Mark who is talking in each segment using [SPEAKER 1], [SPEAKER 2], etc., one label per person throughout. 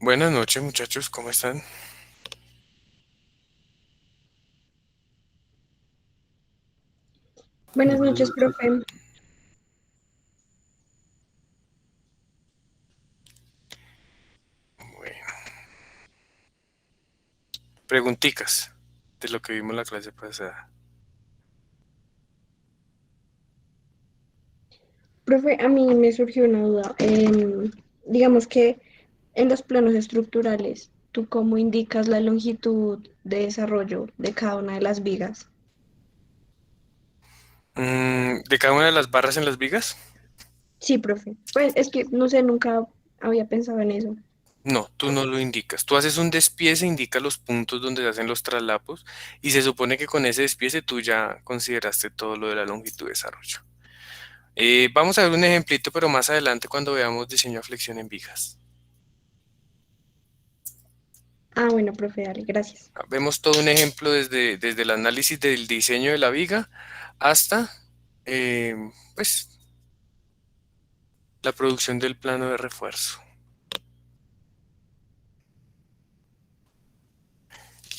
[SPEAKER 1] Buenas noches, muchachos, ¿cómo están?
[SPEAKER 2] Buenas
[SPEAKER 3] Buenas
[SPEAKER 2] noches,
[SPEAKER 3] noches.
[SPEAKER 2] profe.
[SPEAKER 1] Bueno, preguntitas de lo que vimos en la clase pasada.
[SPEAKER 2] Profe, a mí me surgió una duda. Digamos que en los planos estructurales, ¿tú cómo indicas la longitud de desarrollo de cada una de las vigas?
[SPEAKER 1] ¿De cada una de las barras en las vigas?
[SPEAKER 2] Sí, profe. Pues es que no sé, nunca había pensado en eso.
[SPEAKER 1] No, tú no lo indicas. Tú haces un despiece, indica los puntos donde se hacen los traslapos y se supone que con ese despiece tú ya consideraste todo lo de la longitud de desarrollo. Vamos a ver un ejemplito, pero más adelante cuando veamos diseño a flexión en vigas.
[SPEAKER 2] Ah, bueno, profe, dale, gracias.
[SPEAKER 1] Vemos todo un ejemplo desde el análisis del diseño de la viga hasta, eh, pues, la producción del plano de refuerzo.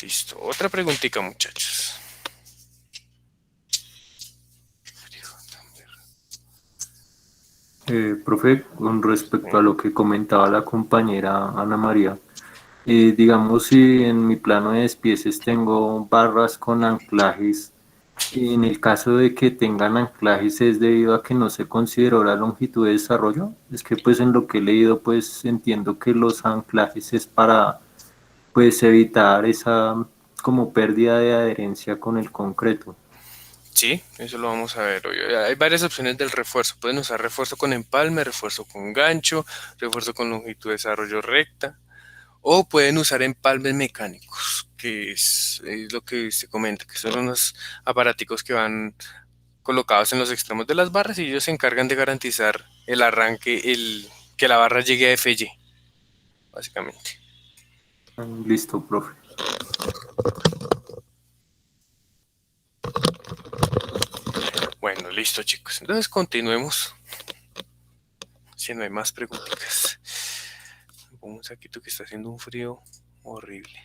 [SPEAKER 1] Listo. Otra preguntita, muchachos.
[SPEAKER 3] Profe, con respecto a lo que comentaba la compañera Ana María, digamos si en mi plano de despieces tengo barras con anclajes, en el caso de que tengan anclajes es debido a que no se consideró la longitud de desarrollo. Es que pues en lo que he leído pues entiendo que los anclajes es para pues evitar esa como pérdida de adherencia con el concreto.
[SPEAKER 1] Sí, eso lo vamos a ver hoy. Hay varias opciones del refuerzo. Pueden usar refuerzo con empalme, refuerzo con gancho, refuerzo con longitud de desarrollo recta, o pueden usar empalmes mecánicos, que es lo que se comenta, que son unos aparaticos que van colocados en los extremos de las barras y ellos se encargan de garantizar el arranque, que la barra llegue a FY, básicamente.
[SPEAKER 3] Listo, profe.
[SPEAKER 1] Bueno, listo, chicos. Entonces continuemos. Si no hay más preguntas. Pongo un saquito que está haciendo un frío horrible.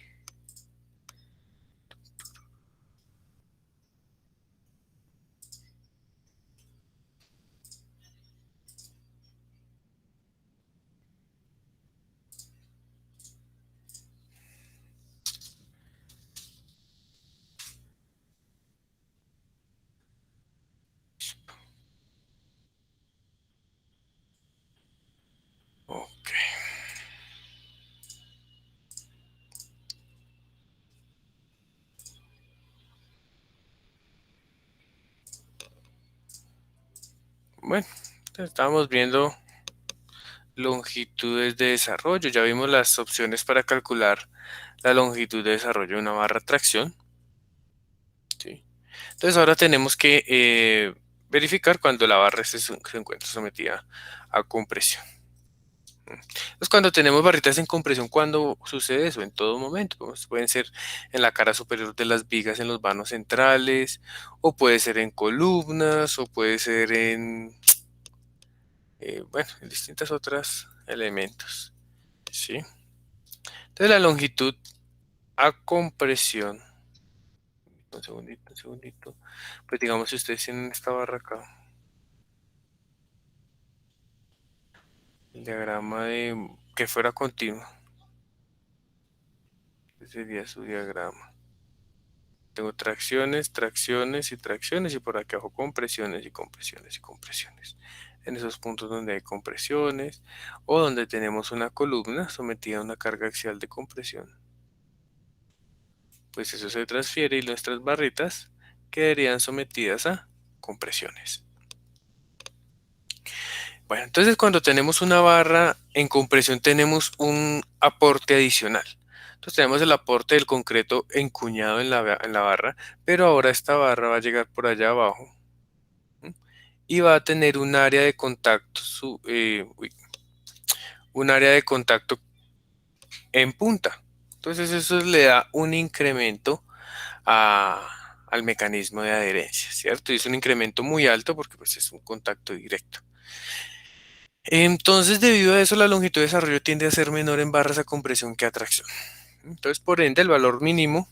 [SPEAKER 1] Ok. Bueno, entonces estábamos viendo longitudes de desarrollo. Ya vimos las opciones para calcular la longitud de desarrollo de una barra de tracción. ¿Sí? Entonces ahora tenemos que verificar cuando la barra se encuentra sometida a compresión. Entonces cuando tenemos barritas en compresión, ¿cuándo sucede eso? En todo momento. Pues, pueden ser en la cara superior de las vigas en los vanos centrales, o puede ser en columnas, o puede ser bueno, en distintas otras elementos. ¿Sí? Entonces la longitud a compresión. Un segundito, un segundito. Pues digamos si ustedes tienen esta barra acá. El diagrama de que fuera continuo. Ese sería su diagrama. Tengo tracciones, tracciones y tracciones y por aquí abajo compresiones y compresiones y compresiones. En esos puntos donde hay compresiones o donde tenemos una columna sometida a una carga axial de compresión, pues eso se transfiere y nuestras barritas quedarían sometidas a compresiones. Bueno, entonces cuando tenemos una barra en compresión tenemos un aporte adicional. Entonces tenemos el aporte del concreto encuñado en la barra, pero ahora esta barra va a llegar por allá abajo, ¿m? Y va a tener un área de contacto, un área de contacto en punta. Entonces eso le da un incremento al mecanismo de adherencia, ¿cierto? Y es un incremento muy alto porque pues, es un contacto directo. Entonces, debido a eso, la longitud de desarrollo tiende a ser menor en barras a compresión que a tracción. Entonces, por ende, el valor mínimo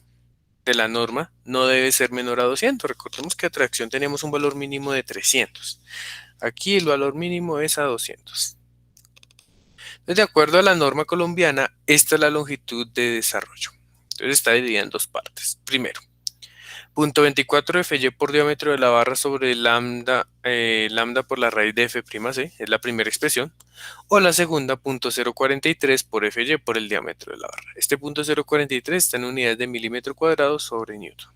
[SPEAKER 1] de la norma no debe ser menor a 200. Recordemos que a tracción tenemos un valor mínimo de 300. Aquí el valor mínimo es a 200. Entonces, de acuerdo a la norma colombiana, esta es la longitud de desarrollo. Entonces está dividida en dos partes. Primero, 0.24 FY por diámetro de la barra sobre lambda, lambda por la raíz de F'C, es la primera expresión. O la segunda, 0.043 por FY por el diámetro de la barra. Este 0.043 está en unidades de milímetro cuadrado sobre Newton.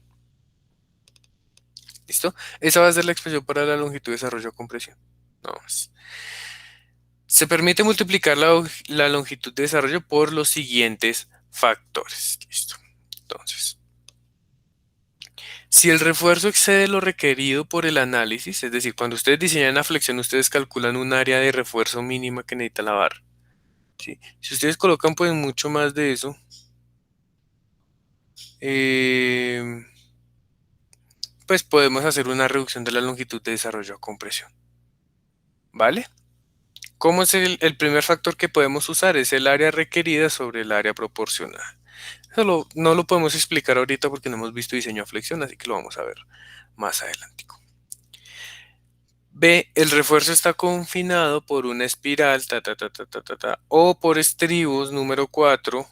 [SPEAKER 1] ¿Listo? Esa va a ser la expresión para la longitud de desarrollo a compresión. No más. Se permite multiplicar la longitud de desarrollo por los siguientes factores. Listo. Entonces, si el refuerzo excede lo requerido por el análisis, es decir, cuando ustedes diseñan la flexión, ustedes calculan un área de refuerzo mínima que necesita la barra. ¿Sí? Si ustedes colocan pues mucho más de eso, pues podemos hacer una reducción de la longitud de desarrollo a compresión. ¿Vale? ¿Cómo es el primer factor que podemos usar? Es el área requerida sobre el área proporcionada. Eso no lo podemos explicar ahorita porque no hemos visto diseño a flexión, así que lo vamos a ver más adelante. B, el refuerzo está confinado por una espiral o por estribos número 4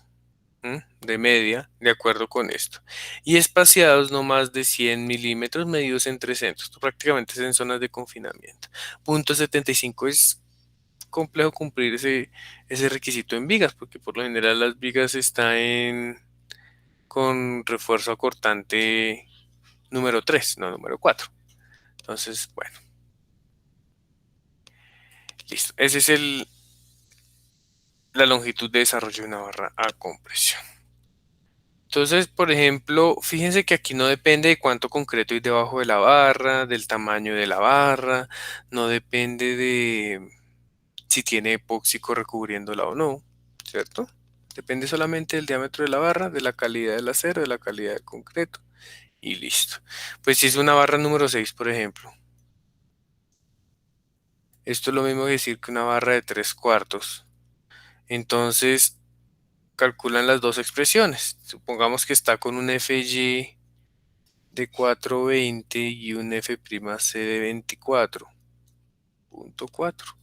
[SPEAKER 1] de media, de acuerdo con esto. Y espaciados no más de 100 milímetros medidos entre centros. Esto prácticamente es en zonas de confinamiento. Punto 75 es complejo cumplir ese requisito en vigas, porque por lo general las vigas están con refuerzo acortante número 3, no número 4. Entonces, bueno, listo. Ese es la longitud de desarrollo de una barra a compresión. Entonces, por ejemplo, fíjense que aquí no depende de cuánto concreto hay debajo de la barra, del tamaño de la barra, no depende de si tiene epóxico recubriéndola o no, ¿cierto? Depende solamente del diámetro de la barra, de la calidad del acero, de la calidad del concreto y listo. Pues si es una barra número 6, por ejemplo, esto es lo mismo que decir que una barra de 3 cuartos. Entonces, calculan las dos expresiones. Supongamos que está con un FY de 420 y un F'C de 24.4.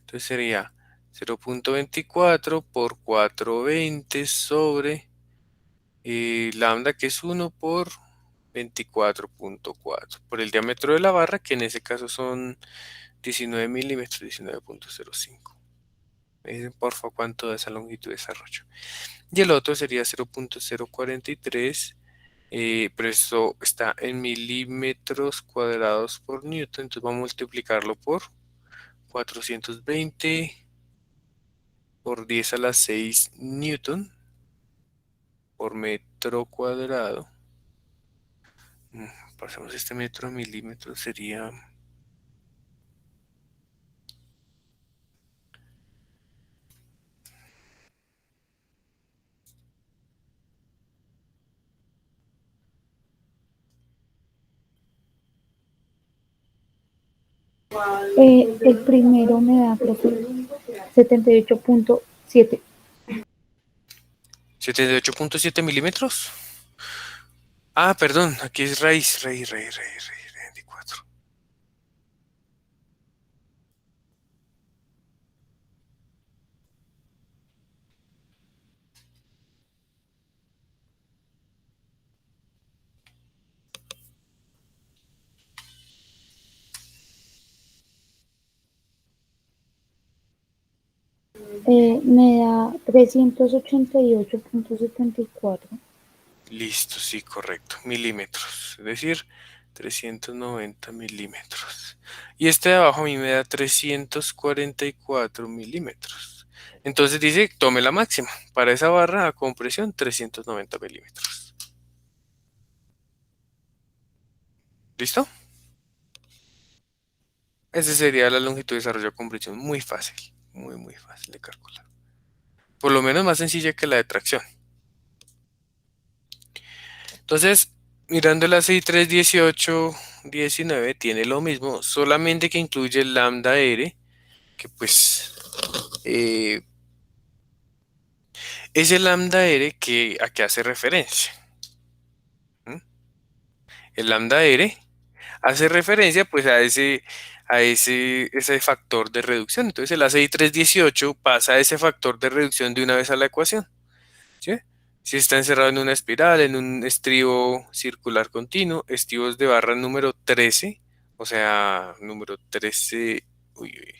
[SPEAKER 1] Entonces sería 0.24 por 420 sobre lambda, que es 1 por 24.4 por el diámetro de la barra, que en ese caso son 19 milímetros, 19.05. Me dicen por favor cuánto da esa longitud de desarrollo. Y el otro sería 0.043, pero esto está en milímetros cuadrados por newton, entonces vamos a multiplicarlo por 420 por 10 a la 6 newton por metro cuadrado. Pasamos este metro a milímetros, sería...
[SPEAKER 4] El primero me da, profe, 78.7.
[SPEAKER 1] 78.7 milímetros. Ah, perdón, aquí es raíz 24.
[SPEAKER 4] Me da 388.74.
[SPEAKER 1] Listo, sí, correcto. Milímetros, es decir, 390 milímetros. Y este de abajo a mí me da 344 milímetros. Entonces dice, tome la máxima. Para esa barra a compresión, 390 milímetros. ¿Listo? Esa sería la longitud de desarrollo a compresión. Muy fácil, muy fácil de calcular. Por lo menos más sencilla que la de tracción. Entonces, mirando la 631819 tiene lo mismo, solamente que incluye el lambda R, que pues es el lambda R a que hace referencia. ¿Mm? El lambda R hace referencia pues ese factor de reducción. Entonces el ACI 318 pasa ese factor de reducción de una vez a la ecuación. ¿Sí? Si está encerrado en una espiral, en un estribo circular continuo, estribos de barra número 13, o sea, número 13, uy, uy,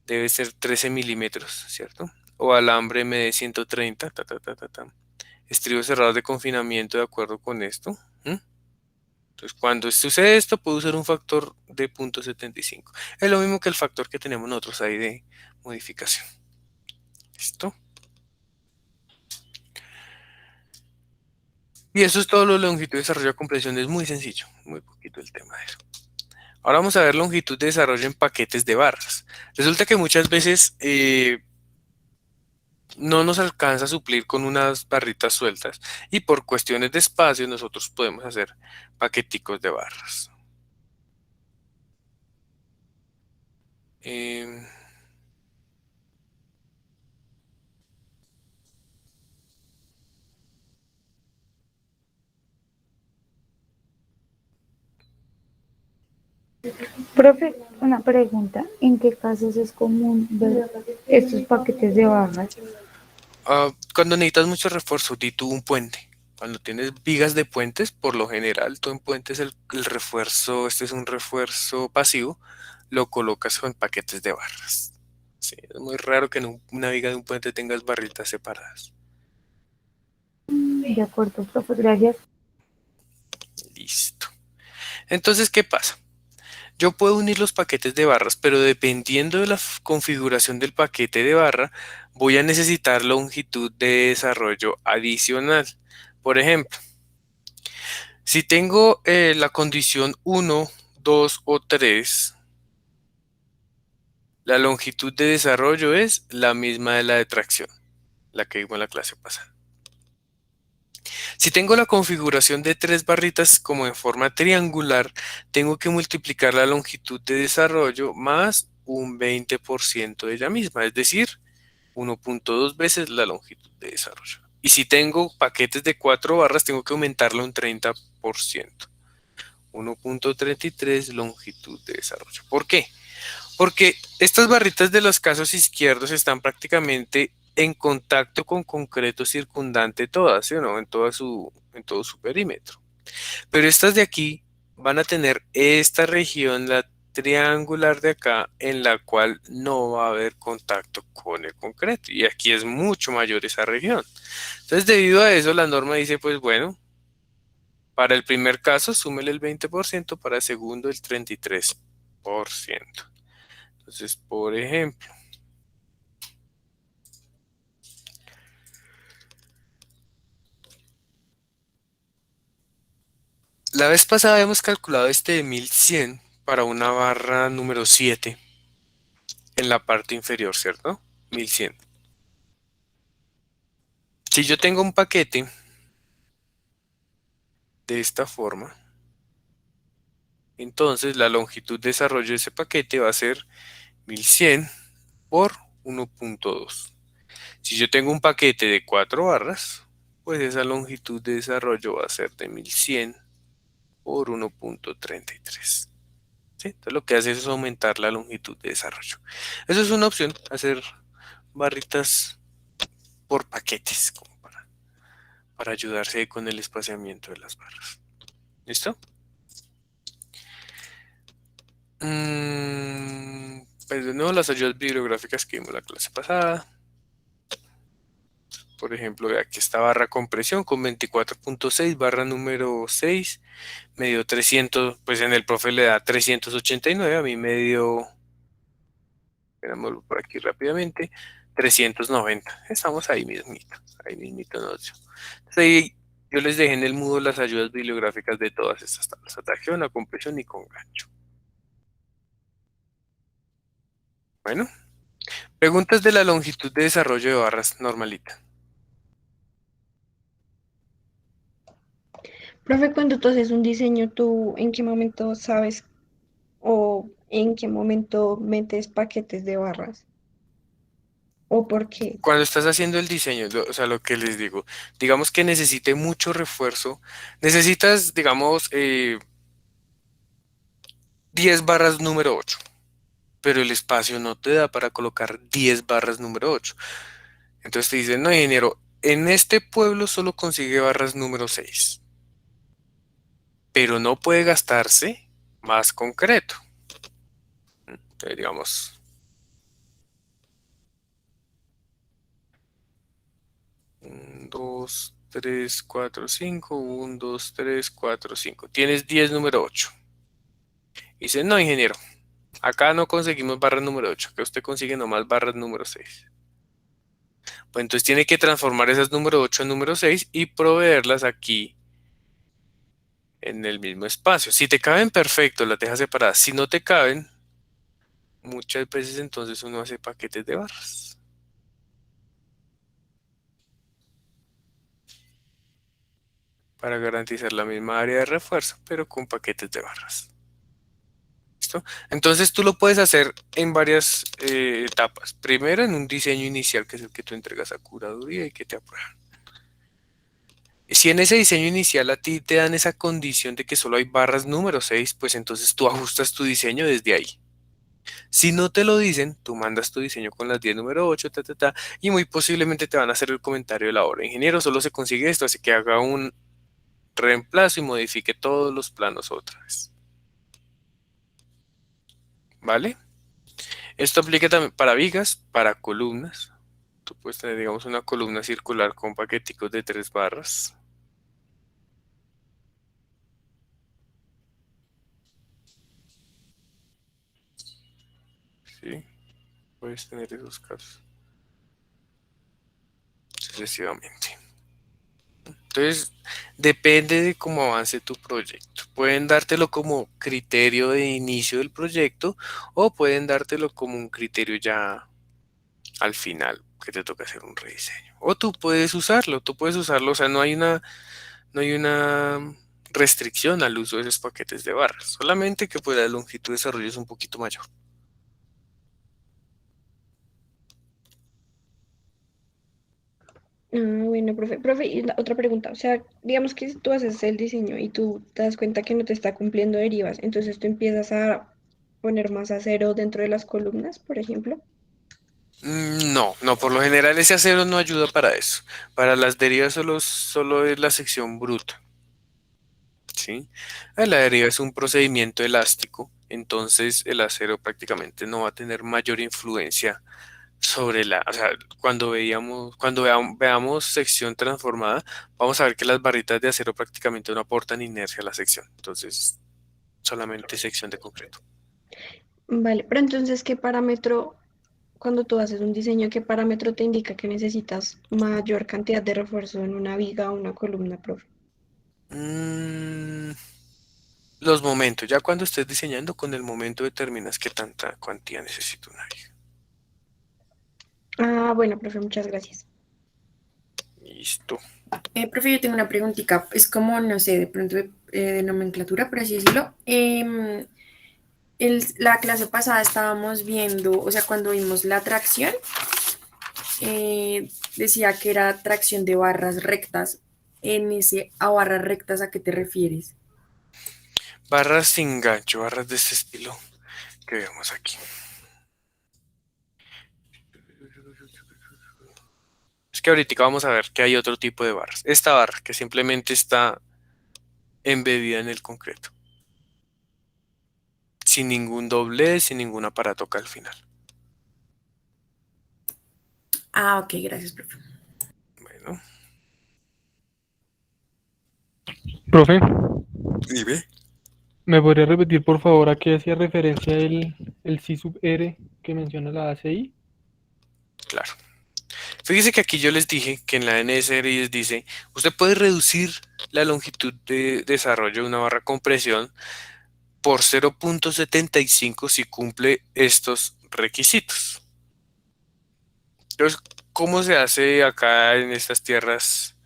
[SPEAKER 1] debe ser 13 milímetros, ¿cierto? O alambre MD 130, estribos cerrados de confinamiento de acuerdo con esto. ¿Mm? Entonces, cuando sucede esto, puedo usar un factor de 0.75. Es lo mismo que el factor que tenemos nosotros ahí de modificación. ¿Listo? Y eso es todo lo de longitud de desarrollo a compresión. Es muy sencillo, muy poquito el tema de eso. Ahora vamos a ver longitud de desarrollo en paquetes de barras. Resulta que muchas veces no nos alcanza a suplir con unas barritas sueltas y por cuestiones de espacio nosotros podemos hacer paqueticos de barras. Em,
[SPEAKER 4] Profe, una pregunta. ¿En qué casos es común ver estos paquetes de barras?
[SPEAKER 1] Cuando necesitas mucho refuerzo, di tú un puente. Cuando tienes vigas de puentes, por lo general, tú en puentes el refuerzo, este es un refuerzo pasivo, lo colocas con paquetes de barras. Sí, es muy raro que en una viga de un puente tengas barritas separadas.
[SPEAKER 4] De acuerdo, profe, gracias.
[SPEAKER 1] Listo. Entonces, ¿qué pasa? Yo puedo unir los paquetes de barras, pero dependiendo de la configuración del paquete de barra, voy a necesitar longitud de desarrollo adicional. Por ejemplo, si tengo la condición 1, 2 o 3, la longitud de desarrollo es la misma de la de tracción, la que vimos en la clase pasada. Si tengo la configuración de 3 barritas como en forma triangular, tengo que multiplicar la longitud de desarrollo más un 20% de ella misma, es decir, 1.2 veces la longitud de desarrollo. Y si tengo paquetes de 4 barras, tengo que aumentarla un 30%. 1.33 longitud de desarrollo. ¿Por qué? Porque estas barritas de los casos izquierdos están prácticamente en contacto con concreto circundante todas, ¿sí o no? En todo su perímetro. Pero estas de aquí van a tener esta región, la triangular de acá, en la cual no va a haber contacto con el concreto. Y aquí es mucho mayor esa región. Entonces, debido a eso, la norma dice, pues bueno, para el primer caso, súmele el 20%, para el segundo el 33%. Entonces, por ejemplo, la vez pasada habíamos calculado este de 1100 para una barra número 7 en la parte inferior, ¿cierto? 1100. Si yo tengo un paquete de esta forma, entonces la longitud de desarrollo de ese paquete va a ser 1100 por 1.2. Si yo tengo un paquete de 4 barras, pues esa longitud de desarrollo va a ser de 1100 por 1.33. ¿Sí? Entonces lo que hace es aumentar la longitud de desarrollo. Eso es una opción, hacer barritas por paquetes, como para ayudarse con el espaciamiento de las barras. ¿Listo? Pues de nuevo las ayudas bibliográficas que vimos la clase pasada. Por ejemplo, aquí está barra compresión con 24.6, barra número 6, me dio 300, pues en el profe le da 389, a mí me dio, veámoslo por aquí rápidamente, 390. Estamos ahí mismito nosotros. Entonces ahí yo les dejé en el Moodle las ayudas bibliográficas de todas estas tablas, a tracción, a compresión y con gancho. Bueno, preguntas de la longitud de desarrollo de barras normalita.
[SPEAKER 2] Profe, cuando tú haces un diseño, ¿tú en qué momento sabes o ¿en qué momento metes paquetes de barras? ¿O por qué?
[SPEAKER 1] Cuando estás haciendo el diseño, o sea, lo que les digo, digamos que necesite mucho refuerzo, necesitas, digamos, 10 barras número 8, pero el espacio no te da para colocar 10 barras número 8. Entonces te dicen, no, ingeniero, en este pueblo solo consigue barras número 6, pero no puede gastarse más concreto. Entonces, digamos, 1, 2, 3, 4, 5, 1, 2, 3, 4, 5. Tienes 10 número 8. Dice, no, ingeniero, acá no conseguimos barras número 8, que usted consigue nomás barras número 6. Pues entonces tiene que transformar esas número 8 en número 6 y proveerlas aquí en el mismo espacio. Si te caben, perfecto, las dejas separadas. Si no te caben, muchas veces entonces uno hace paquetes de barras para garantizar la misma área de refuerzo, pero con paquetes de barras. ¿Listo? Entonces tú lo puedes hacer en varias etapas. Primero en un diseño inicial, que es el que tú entregas a curaduría y que te aprueban. Si en ese diseño inicial a ti te dan esa condición de que solo hay barras número 6, pues entonces tú ajustas tu diseño desde ahí. Si no te lo dicen, tú mandas tu diseño con las 10 número 8, y muy posiblemente te van a hacer el comentario de la obra. Ingeniero, solo se consigue esto, así que haga un reemplazo y modifique todos los planos otra vez. ¿Vale? Esto aplica también para vigas, para columnas. Tú puedes tener, digamos, una columna circular con paqueticos de 3 barras. ¿Sí? Puedes tener esos casos. Sucesivamente. Entonces, depende de cómo avance tu proyecto. Pueden dártelo como criterio de inicio del proyecto o pueden dártelo como un criterio ya al final, que te toca hacer un rediseño. O tú puedes usarlo, o sea, no hay una restricción al uso de esos paquetes de barras, solamente que pues la longitud de desarrollo es un poquito mayor.
[SPEAKER 2] Ah, bueno, profe. Profe, y otra pregunta. O sea, digamos que si tú haces el diseño y tú te das cuenta que no te está cumpliendo derivas, entonces tú empiezas a poner más acero dentro de las columnas, por ejemplo.
[SPEAKER 1] No, no, por lo general ese acero no ayuda para eso. Para las derivas solo es la sección bruta. ¿Sí? La deriva es un procedimiento elástico, entonces el acero prácticamente no va a tener mayor influencia sobre o sea, cuando veamos sección transformada, vamos a ver que las barritas de acero prácticamente no aportan inercia a la sección, entonces solamente sección de concreto.
[SPEAKER 2] Vale, pero entonces, ¿qué parámetro, cuando tú haces un diseño, qué parámetro te indica que necesitas mayor cantidad de refuerzo en una viga o una columna, profe?
[SPEAKER 1] Mm, los momentos, ya cuando estés diseñando, con el momento determinas qué tanta cuantía necesita una viga.
[SPEAKER 2] Ah, bueno, profe, muchas gracias.
[SPEAKER 1] Listo.
[SPEAKER 5] Profe, yo tengo una preguntita, es como, no sé, de pronto de nomenclatura, por así decirlo. La clase pasada estábamos viendo, o sea, cuando vimos la tracción, decía que era tracción de barras rectas. En ese a barras rectas, ¿a qué te refieres?
[SPEAKER 1] Barras sin gancho, barras de este estilo que vemos aquí. Es que ahorita vamos a ver que hay otro tipo de barras. Esta barra que simplemente está embebida en el concreto. Sin ningún doblez, sin ningún aparato acá al final.
[SPEAKER 5] Ah, ok, gracias, profe.
[SPEAKER 1] Bueno,
[SPEAKER 6] Profe,
[SPEAKER 1] dime.
[SPEAKER 6] ¿me podría repetir por favor a qué hacía referencia el C sub R que menciona la ACI?
[SPEAKER 1] Claro. Fíjese que aquí yo les dije que en la NSRI dice, usted puede reducir la longitud de desarrollo de una barra compresión por 0,75 si cumple estos requisitos. Entonces, ¿cómo se hace acá en estas tierras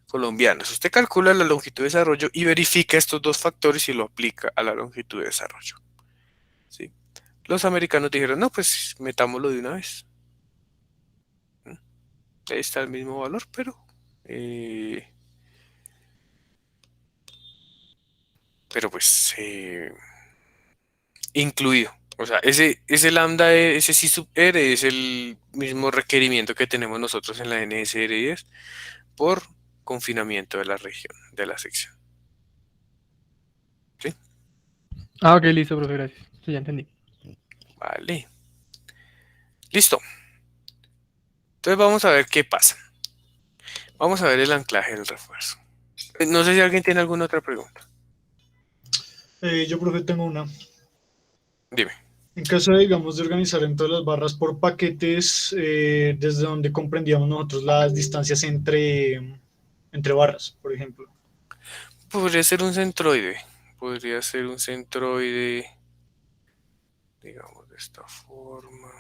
[SPEAKER 1] colombianas? Usted calcula la longitud de desarrollo y verifica estos dos factores y lo aplica a la longitud de desarrollo. ¿Sí? los americanos dijeron, no, pues metámoslo de una vez. Ahí está el mismo valor, eh, pero pues incluido. O sea, ese lambda, ese C sub R es el mismo requerimiento que tenemos nosotros en la NSR10 por confinamiento de la región, de la sección. ¿Sí?
[SPEAKER 6] Ah, ok, listo, profe, gracias. Sí, ya entendí.
[SPEAKER 1] Vale. Listo. Entonces vamos a ver qué pasa. Vamos a ver el anclaje del refuerzo. No sé si alguien tiene alguna otra pregunta.
[SPEAKER 7] Yo, profe, tengo una.
[SPEAKER 1] Dime.
[SPEAKER 7] En caso de, digamos, de organizar en todas las barras por paquetes, desde donde comprendíamos nosotros las distancias entre barras, por ejemplo.
[SPEAKER 1] Podría ser un centroide. Podría ser un centroide, digamos, de esta forma.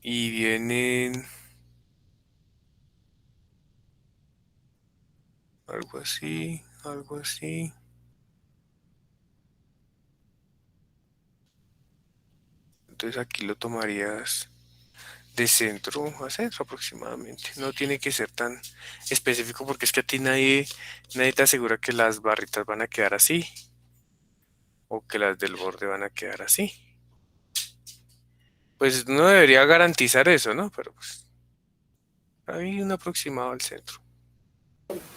[SPEAKER 1] Y vienen algo así, algo así. Entonces aquí lo tomarías de centro a centro aproximadamente. No tiene que ser tan específico porque es que a ti nadie te asegura que las barritas van a quedar así o que las del borde van a quedar así. Pues no debería garantizar eso, ¿no? Pero pues hay un aproximado al centro.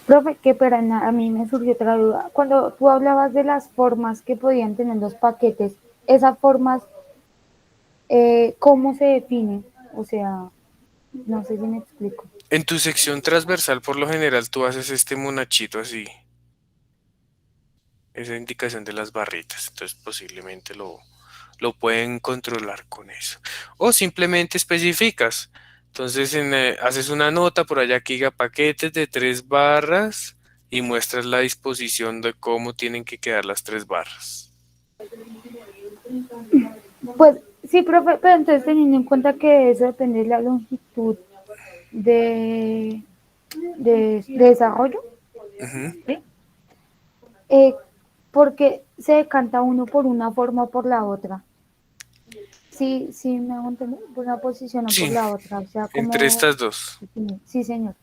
[SPEAKER 4] Profe, qué pena, a mí me surgió otra duda. Cuando tú hablabas de las formas que podían tener los paquetes, esas formas, ¿cómo se definen? O sea, no sé si me explico.
[SPEAKER 1] En tu sección transversal, por lo general, tú haces este monachito así, esa indicación de las barritas. Entonces, posiblemente lo pueden controlar con eso. O simplemente especificas. Entonces, haces una nota por allá que diga paquetes de 3 barras y muestras la disposición de cómo tienen que quedar las 3 barras.
[SPEAKER 4] Pues sí, profe, pero entonces teniendo en cuenta que eso depende de la longitud de, de desarrollo,
[SPEAKER 1] Ujú.
[SPEAKER 4] ¿sí? Eh, porque se decanta uno por una forma o por la otra. Sí, sí, me hago entender, por una posición o por
[SPEAKER 1] Sí,
[SPEAKER 4] la otra, o sea,
[SPEAKER 1] entre
[SPEAKER 4] como,
[SPEAKER 1] estas dos.
[SPEAKER 4] sí, señor.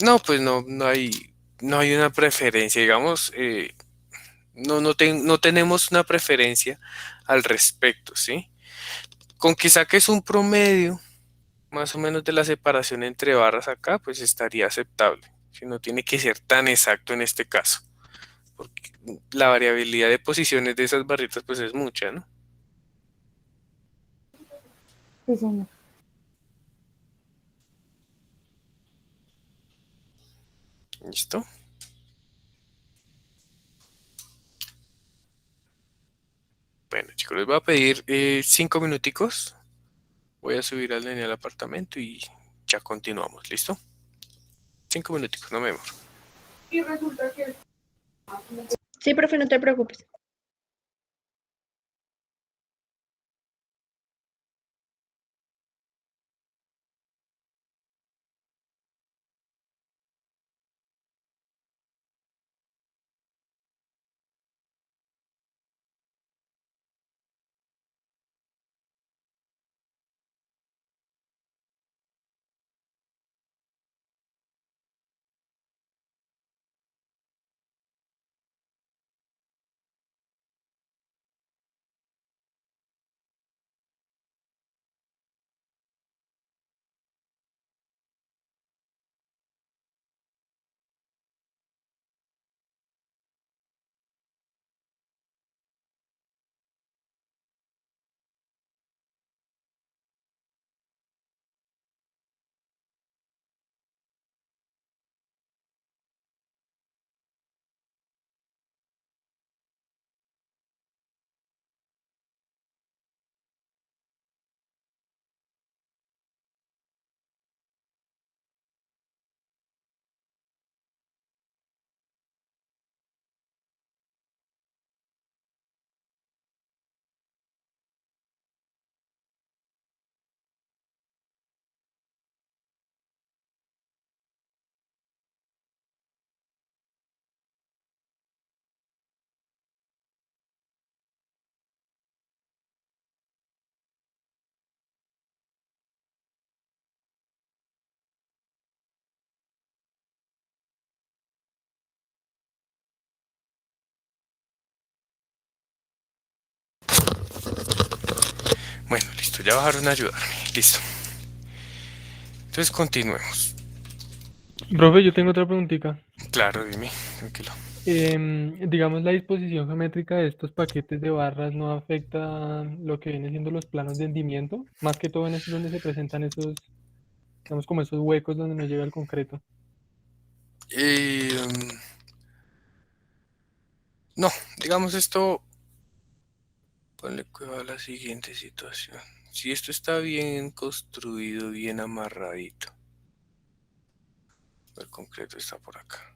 [SPEAKER 1] No, pues no hay una preferencia, digamos, no tenemos una preferencia al respecto, ¿sí? Con que saques un promedio, más o menos de la separación entre barras acá, pues estaría aceptable. Si no tiene que ser tan exacto en este caso, porque la variabilidad de posiciones de esas barritas, pues es mucha, ¿no?
[SPEAKER 4] Sí, señor.
[SPEAKER 1] ¿Listo? Bueno, chicos, les voy a pedir 5 minuticos. Voy a subir al nene al apartamento y ya continuamos, ¿listo? 5 minuticos, no me demoro.
[SPEAKER 2] Sí, profe, no te preocupes.
[SPEAKER 1] Listo, ya bajaron a ayudarme. Listo. Entonces continuemos.
[SPEAKER 6] Profe, yo tengo otra preguntita.
[SPEAKER 1] Claro, dime, tranquilo.
[SPEAKER 6] Digamos, la disposición geométrica de estos paquetes de barras no afecta lo que viene siendo los planos de hundimiento, más que todo en eso es donde se presentan esos, digamos, como esos huecos donde no llega el concreto.
[SPEAKER 1] No, digamos esto, ponle cuidado a la siguiente situación. Si esto está bien construido, bien amarradito, el concreto está por acá.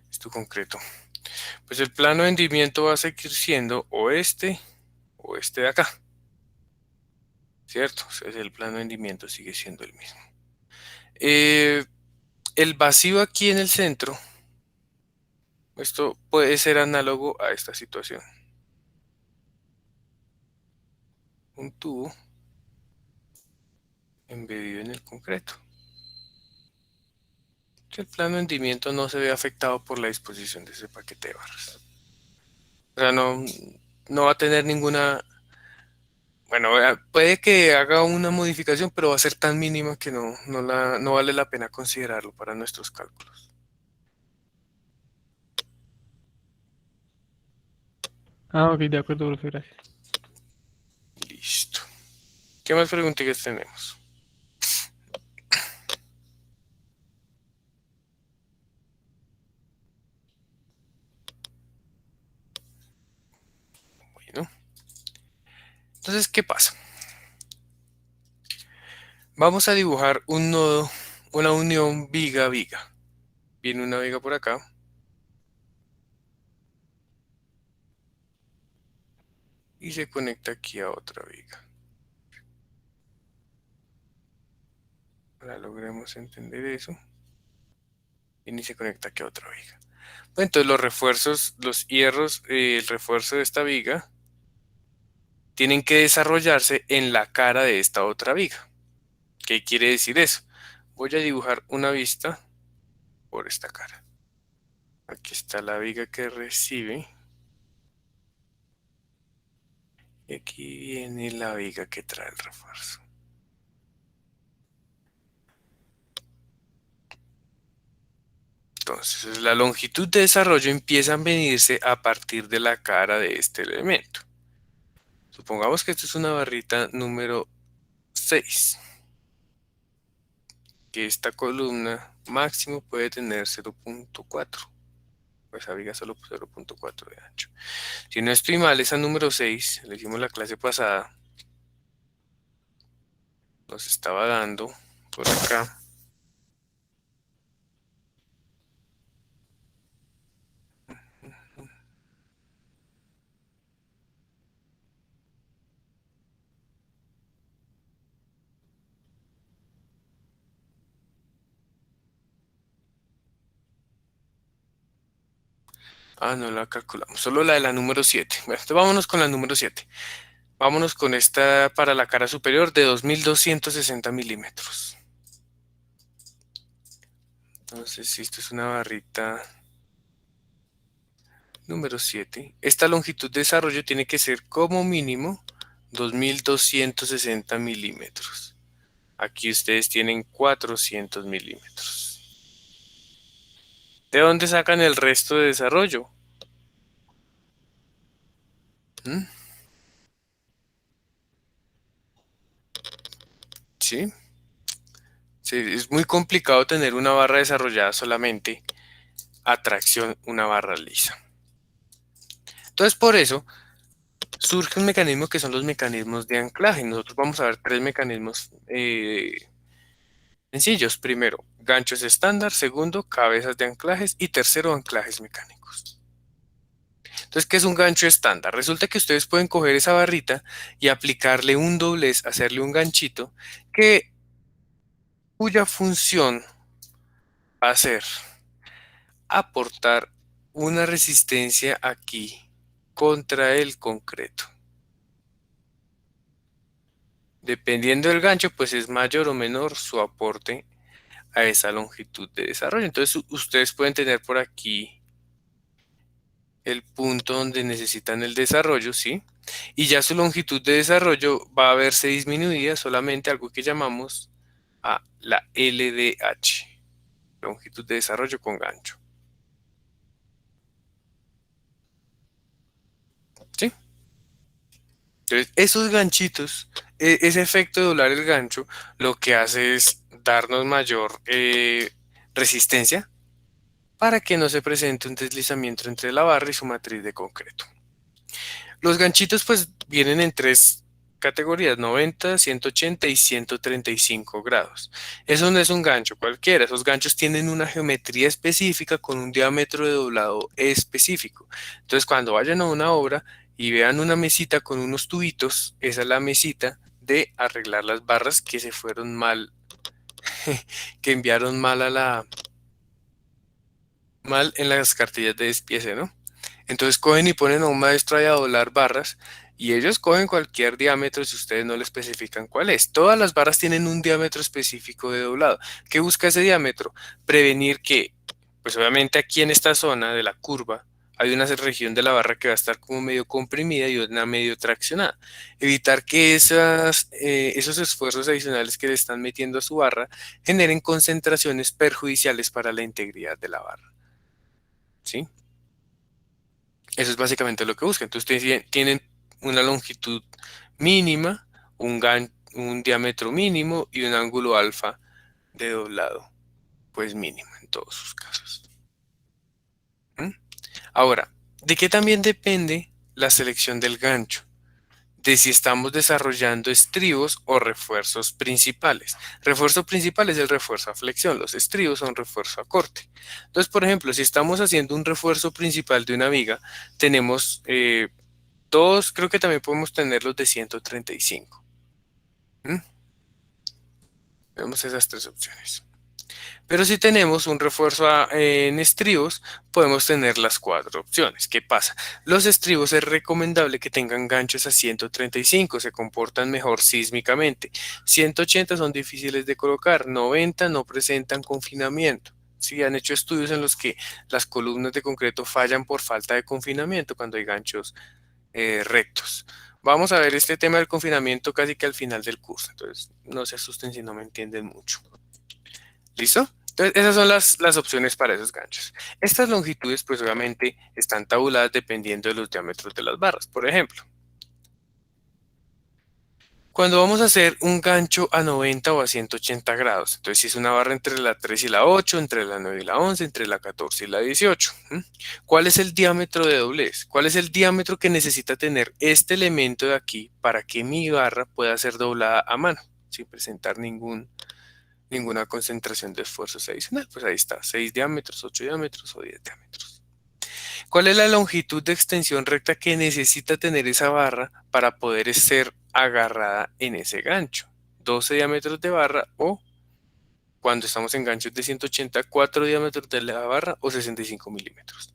[SPEAKER 1] Es tu concreto. Pues el plano de hundimiento va a seguir siendo o este de acá. ¿Cierto? O sea, el plano de hundimiento sigue siendo el mismo. El vacío aquí en el centro, esto puede ser análogo a esta situación. Un tubo embedido en el concreto. El plano de hundimiento no se ve afectado por la disposición de ese paquete de barras. O sea, no va a tener ninguna... Bueno, puede que haga una modificación, pero va a ser tan mínima que no vale la pena considerarlo para nuestros cálculos.
[SPEAKER 6] Ah, ok, de acuerdo, profe, gracias.
[SPEAKER 1] Listo. ¿Qué más preguntas tenemos? Bueno, entonces, ¿qué pasa? Vamos a dibujar un nodo, una unión viga-viga. Viene una viga por acá. Y se conecta aquí a otra viga. Ahora logremos entender eso. Y se conecta aquí a otra viga. Bueno, entonces los refuerzos, los hierros, el refuerzo de esta viga tienen que desarrollarse en la cara de esta otra viga. ¿Qué quiere decir eso? Voy a dibujar una vista por esta cara. Aquí está la viga que recibe. Y aquí viene la viga que trae el refuerzo. Entonces, la longitud de desarrollo empieza a medirse a partir de la cara de este elemento. Supongamos que esto es una barrita número 6. Que esta columna máximo puede tener 0.4. Pues esa viga solo 0.4 de ancho. Si no estoy mal, esa número 6, le hicimos la clase pasada, nos estaba dando por acá. Ah, no la calculamos, solo la de la número 7. Bueno, entonces vámonos con la número 7. Vámonos con esta para la cara superior de 2260 milímetros. Entonces, si esto es una barrita número 7, esta longitud de desarrollo tiene que ser como mínimo 2260 milímetros. Aquí ustedes tienen 400 milímetros. ¿De dónde sacan el resto de desarrollo? ¿Mm? ¿Sí? Sí, es muy complicado tener una barra desarrollada solamente a tracción, una barra lisa. Entonces, por eso surge un mecanismo que son los mecanismos de anclaje. Nosotros vamos a ver tres mecanismos sencillos. Primero, ganchos estándar. Segundo, cabezas de anclajes. Y tercero, anclajes mecánicos. Entonces, ¿qué es un gancho estándar? Resulta que ustedes pueden coger esa barrita y aplicarle un doblez, hacerle un ganchito, cuya función va a ser aportar una resistencia aquí contra el concreto. Dependiendo del gancho, pues es mayor o menor su aporte a esa longitud de desarrollo. Entonces ustedes pueden tener por aquí el punto donde necesitan el desarrollo, ¿sí? Y ya su longitud de desarrollo va a verse disminuida solamente a algo que llamamos a la LDH, longitud de desarrollo con gancho. ¿Sí? Entonces, esos ganchitos, ese efecto de doblar el gancho, lo que hace es darnos mayor resistencia para que no se presente un deslizamiento entre la barra y su matriz de concreto. Los ganchitos pues vienen en tres categorías, 90, 180 y 135 grados. Eso no es un gancho cualquiera, esos ganchos tienen una geometría específica con un diámetro de doblado específico. Entonces cuando vayan a una obra y vean una mesita con unos tubitos, esa es la mesita de arreglar las barras que se fueron mal, que enviaron mal en las cartillas de despiece, ¿no? Entonces cogen y ponen a un maestro ahí a doblar barras y ellos cogen cualquier diámetro si ustedes no le especifican cuál es. Todas las barras tienen un diámetro específico de doblado. ¿Qué busca ese diámetro? Prevenir que, pues obviamente aquí en esta zona de la curva hay una región de la barra que va a estar como medio comprimida y una medio traccionada. Evitar que esos esfuerzos adicionales que le están metiendo a su barra generen concentraciones perjudiciales para la integridad de la barra. ¿Sí? Eso es básicamente lo que buscan. Entonces ustedes tienen una longitud mínima, un diámetro mínimo y un ángulo alfa de doblado, pues mínimo en todos sus casos. ¿Mm? Ahora, ¿de qué también depende la selección del gancho? De si estamos desarrollando estribos o refuerzos principales. Refuerzo principal es el refuerzo a flexión, los estribos son refuerzo a corte. Entonces, por ejemplo, si estamos haciendo un refuerzo principal de una viga, tenemos dos, creo que también podemos tener los de 135. ¿Mm? Vemos esas tres opciones. Pero si tenemos un refuerzo en estribos, podemos tener las cuatro opciones. ¿Qué pasa? Los estribos es recomendable que tengan ganchos a 135, se comportan mejor sísmicamente. 180 son difíciles de colocar, 90 no presentan confinamiento. Sí, han hecho estudios en los que las columnas de concreto fallan por falta de confinamiento cuando hay ganchos rectos. Vamos a ver este tema del confinamiento casi que al final del curso, entonces no se asusten si no me entienden mucho. ¿Listo? Entonces, esas son las opciones para esos ganchos. Estas longitudes, pues obviamente, están tabuladas dependiendo de los diámetros de las barras. Por ejemplo, cuando vamos a hacer un gancho a 90 o a 180 grados, entonces si es una barra entre la 3 y la 8, entre la 9 y la 11, entre la 14 y la 18. ¿Cuál es el diámetro de doblez? ¿Cuál es el diámetro que necesita tener este elemento de aquí para que mi barra pueda ser doblada a mano, sin presentar ninguna concentración de esfuerzos adicional? Pues ahí está, 6 diámetros, 8 diámetros o 10 diámetros. ¿Cuál es la longitud de extensión recta que necesita tener esa barra para poder ser agarrada en ese gancho? 12 diámetros de barra o, cuando estamos en ganchos de 180, 4 diámetros de la barra o 65 milímetros.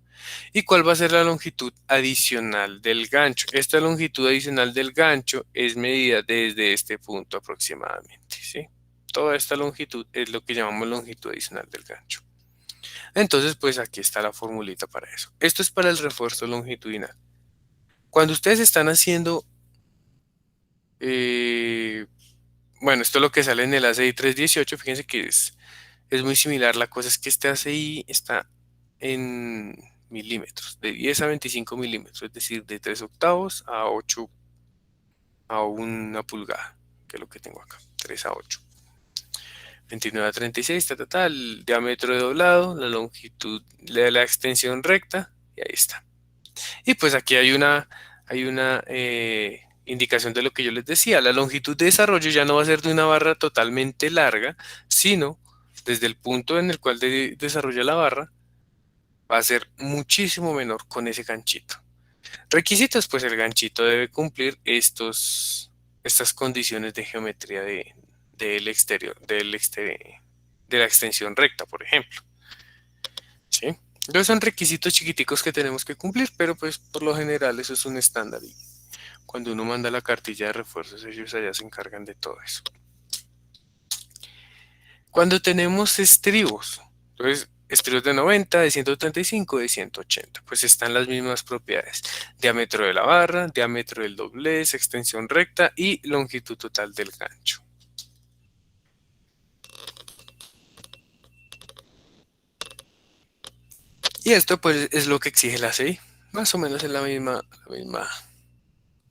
[SPEAKER 1] ¿Y cuál va a ser la longitud adicional del gancho? Esta longitud adicional del gancho es medida desde este punto aproximadamente, ¿sí? Toda esta longitud es lo que llamamos longitud adicional del gancho. Entonces, pues aquí está la formulita para eso. Esto es para el refuerzo longitudinal. Cuando ustedes están haciendo, bueno, esto es lo que sale en el ACI 318, fíjense que es muy similar. La cosa es que este ACI está en milímetros, de 10 a 25 milímetros, es decir, de 3 octavos a 8 a 1 pulgada, que es lo que tengo acá, 3 a 8. 29 a 36, el diámetro de doblado, la longitud de la extensión recta, y ahí está. Y pues aquí hay una indicación de lo que yo les decía. La longitud de desarrollo ya no va a ser de una barra totalmente larga, sino desde el punto en el cual desarrolla la barra, va a ser muchísimo menor con ese ganchito. Requisitos, pues el ganchito debe cumplir estas condiciones de geometría del exterior, de la extensión recta, por ejemplo. ¿Sí? Entonces son requisitos chiquiticos que tenemos que cumplir, pero pues por lo general eso es un estándar. Y cuando uno manda la cartilla de refuerzos, ellos allá se encargan de todo eso. Cuando tenemos estribos, entonces estribos de 90, de 135, de 180, pues están las mismas propiedades. Diámetro de la barra, diámetro del doblez, extensión recta y longitud total del gancho. Y esto pues es lo que exige la CI. Más o menos es la misma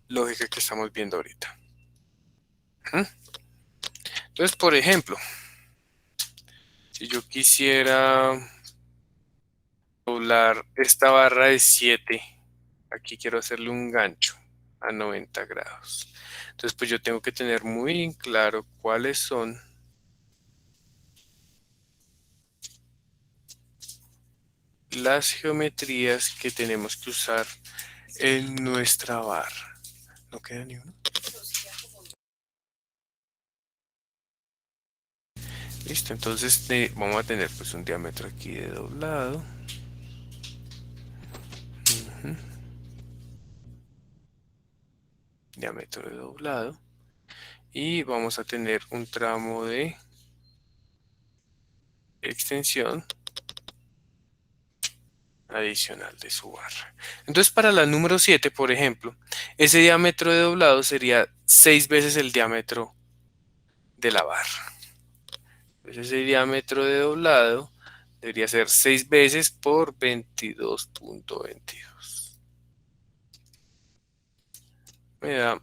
[SPEAKER 1] lógica que estamos viendo ahorita. Entonces, por ejemplo, si yo quisiera doblar esta barra de 7, aquí quiero hacerle un gancho a 90 grados. Entonces, pues yo tengo que tener muy claro cuáles son las geometrías que tenemos que usar en nuestra barra. No queda ni uno. Listo, entonces vamos a tener pues un diámetro aquí de doblado. Diámetro de doblado. Y vamos a tener un tramo de extensión adicional de su barra. Entonces para la número 7, por ejemplo, ese diámetro de doblado sería 6 veces el diámetro de la barra. Entonces ese diámetro de doblado debería ser 6 veces por 22.22. Me da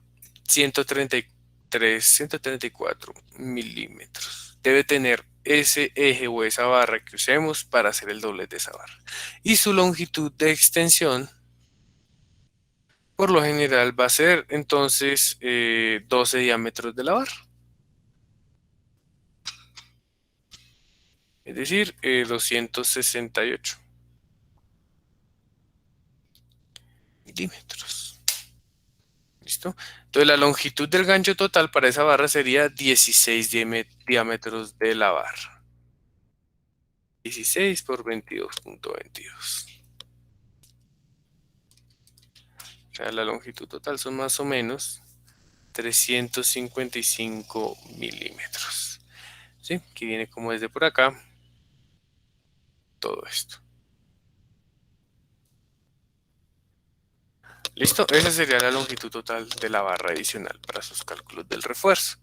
[SPEAKER 1] 134 milímetros. Debe tener ese eje o esa barra que usemos para hacer el doblez de esa barra. Y su longitud de extensión, por lo general, va a ser entonces 12 diámetros de la barra. Es decir, 268 milímetros. ¿Listo? Entonces la longitud del gancho total para esa barra sería 16 diámetros de la barra. 16 por 22.22. O sea, la longitud total son más o menos 355 milímetros. ¿Sí? Que viene como desde por acá. Todo esto. ¿Listo? Esa sería la longitud total de la barra adicional para sus cálculos del refuerzo.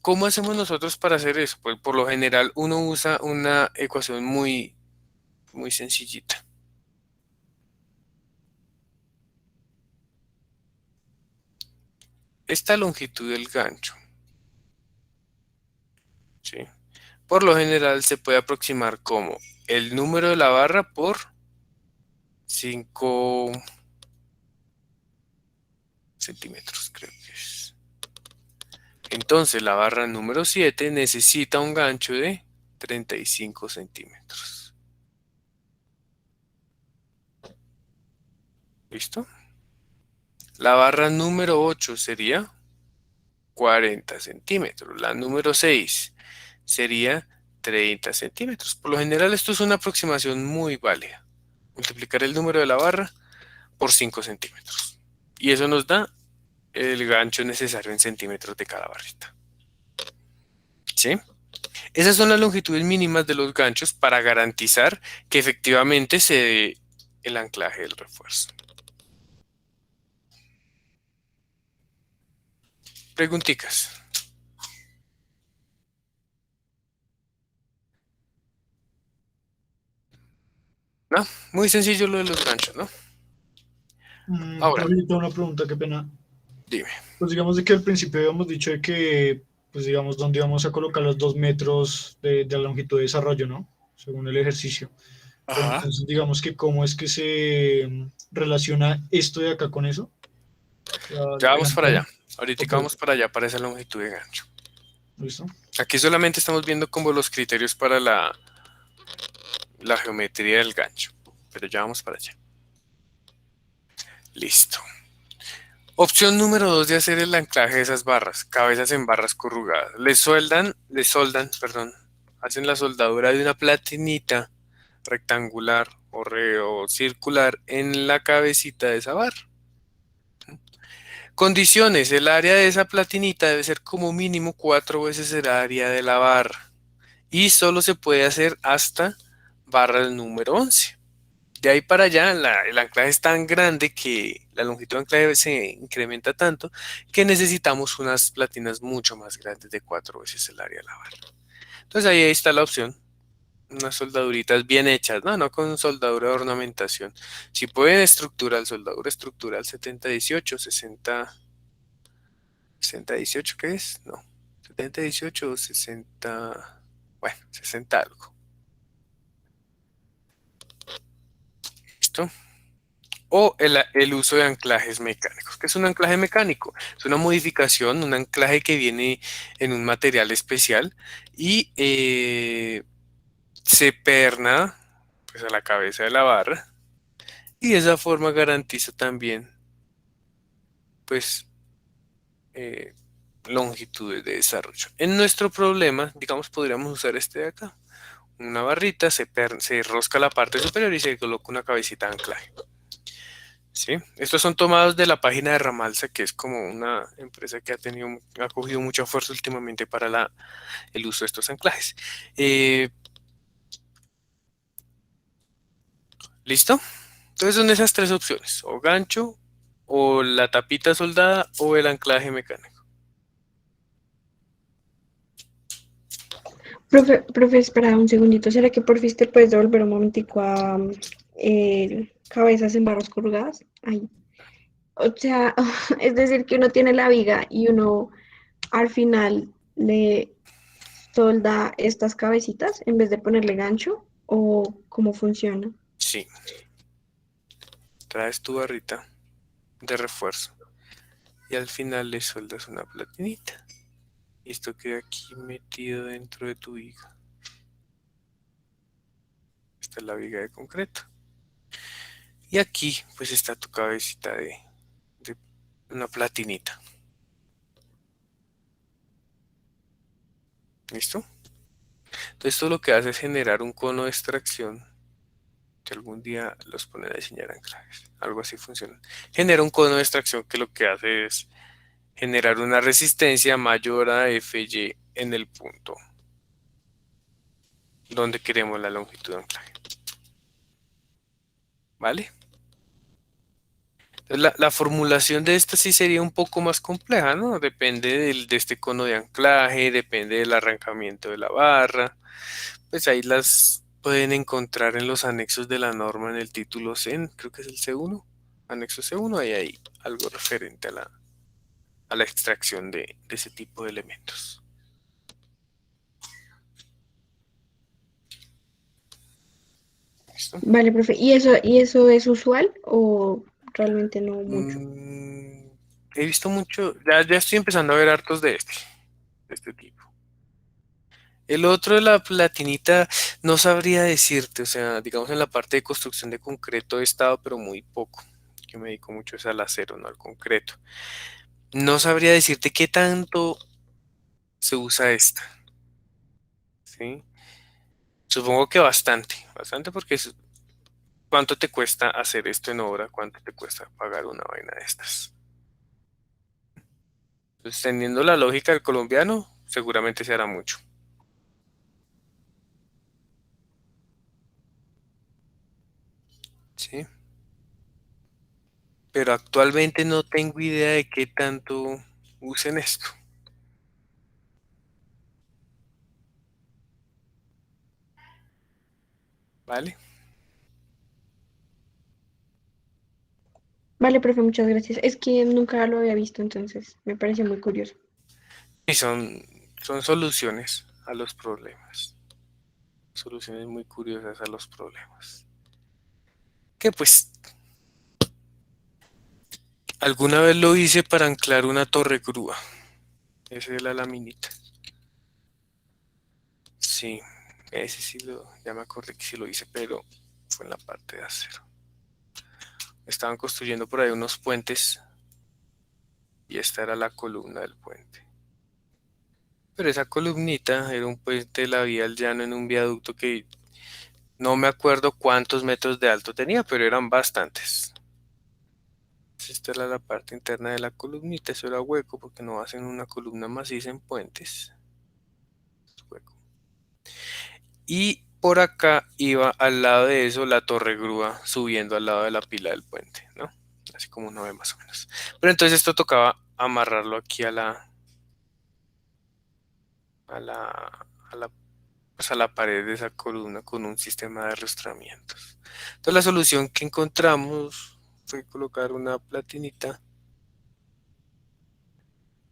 [SPEAKER 1] ¿Cómo hacemos nosotros para hacer eso? Pues por lo general uno usa una ecuación muy sencillita. Esta longitud del gancho, ¿sí? Por lo general se puede aproximar como el número de la barra por 5 centímetros, creo que es. Entonces la barra número 7 necesita un gancho de 35 centímetros. ¿Listo? La barra número 8 sería 40 centímetros. La número 6 sería 30 centímetros. Por lo general esto es una aproximación muy válida. Multiplicar el número de la barra por 5 centímetros. Y eso nos da el gancho necesario en centímetros de cada barrita. ¿Sí? Esas son las longitudes mínimas de los ganchos para garantizar que efectivamente se dé el anclaje del refuerzo. Preguntitas. ¿No? Muy sencillo lo de los ganchos, ¿no? Ahora,
[SPEAKER 7] Ahorita una pregunta, qué pena.
[SPEAKER 1] dime.
[SPEAKER 7] Pues digamos de que al principio habíamos dicho de que, pues digamos, dónde íbamos a colocar los 2 metros de la longitud de desarrollo, ¿no? Según el ejercicio. Pero
[SPEAKER 1] Ajá.
[SPEAKER 7] entonces, digamos que cómo es que se relaciona esto de acá con eso.
[SPEAKER 1] Ya vamos para allá. Ahorita
[SPEAKER 7] Ok.
[SPEAKER 1] vamos para allá para esa longitud de gancho.
[SPEAKER 7] ¿Listo?
[SPEAKER 1] Aquí solamente estamos viendo como los criterios para la geometría del gancho. Pero ya vamos para allá. Listo. Opción número 2 de hacer el anclaje de esas barras, cabezas en barras corrugadas. Les soldan, perdón, hacen la soldadura de una platinita rectangular o circular en la cabecita de esa barra. Condiciones. El área de esa platinita debe ser como mínimo 4 veces el área de la barra. Y solo se puede hacer hasta barra del número 11. De ahí para allá, el anclaje es tan grande que la longitud de anclaje se incrementa tanto que necesitamos unas platinas mucho más grandes de 4 veces el área de la barra. Entonces ahí está la opción. Unas soldaduritas bien hechas, no con soldadura de ornamentación. Si pueden soldadura estructural 7018, 6018, ¿qué es? No, 7018 o 60, bueno, 60 algo. ¿Listo? O el uso de anclajes mecánicos. ¿Qué es un anclaje mecánico? Es una modificación, un anclaje que viene en un material especial y se perna pues, a la cabeza de la barra y de esa forma garantiza también pues eh, longitudes de desarrollo. En nuestro problema, digamos, podríamos usar este de acá. Una barrita, se rosca la parte superior y se coloca una cabecita de anclaje. ¿Sí? Estos son tomados de la página de Ramalsa, que es como una empresa que ha cogido mucha fuerza últimamente para el uso de estos anclajes. ¿Listo? Entonces son esas tres opciones, o gancho, o la tapita soldada, o el anclaje mecánico.
[SPEAKER 2] Profe, espera un segundito. ¿Será que por fin te puedes devolver un momentico a cabezas en barras corrugadas? Ay. O sea, es decir, que uno tiene la viga y uno al final le solda estas cabecitas en vez de ponerle gancho, o cómo funciona.
[SPEAKER 1] Sí, traes tu barrita de refuerzo y al final le sueldas una platinita. Y esto queda aquí metido dentro de tu viga. Esta es la viga de concreto. Y aquí pues está tu cabecita de una platinita. ¿Listo? Entonces esto lo que hace es generar un cono de extracción que algún día los ponen a diseñar anclajes. Algo así funciona. Genera un cono de extracción que lo que hace es generar una resistencia mayor a Fy en el punto donde queremos la longitud de anclaje. ¿Vale? Entonces, la formulación de esta sí sería un poco más compleja, ¿no? Depende de este cono de anclaje, depende del arrancamiento de la barra. Pues ahí las pueden encontrar en los anexos de la norma en el título C, creo que es el C1, anexo C1, ahí hay algo referente a la extracción de ese tipo de elementos. ¿Listo?
[SPEAKER 2] Vale, profe. ¿Y eso es usual o realmente no mucho?
[SPEAKER 1] He visto mucho, ya estoy empezando a ver hartos de este tipo. El otro de la platinita no sabría decirte, o sea, digamos en la parte de construcción de concreto he estado, pero muy poco. Yo me dedico mucho es al acero, no al concreto. No sabría decirte qué tanto se usa esta, ¿sí? Supongo que bastante porque ¿cuánto te cuesta hacer esto en obra? ¿Cuánto te cuesta pagar una vaina de estas? Entonces, teniendo la lógica del colombiano, seguramente se hará mucho, ¿sí? Pero actualmente no tengo idea de qué tanto usen esto, ¿vale?
[SPEAKER 2] Vale, profe, muchas gracias. Es que nunca lo había visto, entonces me pareció muy curioso.
[SPEAKER 1] Y son soluciones a los problemas, soluciones muy curiosas a los problemas. Que pues alguna vez lo hice para anclar una torre grúa. Esa es la laminita. Sí, ese sí ya me acordé que sí lo hice, pero fue en la parte de acero. Estaban construyendo por ahí unos puentes y esta era la columna del puente. Pero esa columnita era un puente de la vía al llano en un viaducto que no me acuerdo cuántos metros de alto tenía, pero eran bastantes. Esta era la parte interna de la columnita, eso era hueco porque no hacen una columna maciza en puentes. Es hueco. Y por acá iba al lado de eso la torre grúa subiendo al lado de la pila del puente, ¿no? Así como uno ve más o menos. Pero entonces esto tocaba amarrarlo aquí a la, a la, pues a la pared de esa columna con un sistema de arrastramientos. Entonces la solución que encontramos fue colocar una platinita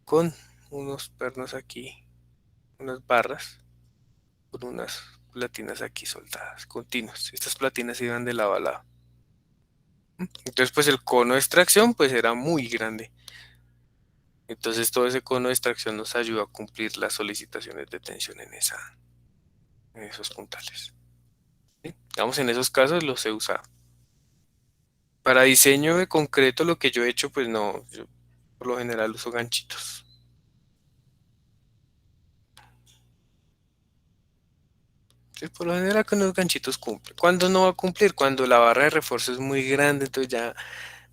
[SPEAKER 1] con unos pernos aquí, unas barras, con unas platinas aquí soldadas, continuas. Estas platinas iban de lado a lado. Entonces, pues el cono de extracción pues era muy grande. Entonces todo ese cono de extracción nos ayuda a cumplir las solicitaciones de tensión en esos puntales. ¿Sí? Digamos, en esos casos los he usado. Para diseño de concreto lo que yo he hecho, pues no, yo por lo general uso ganchitos. Sí, por lo general con los ganchitos cumple. ¿Cuándo no va a cumplir? Cuando la barra de refuerzo es muy grande, entonces ya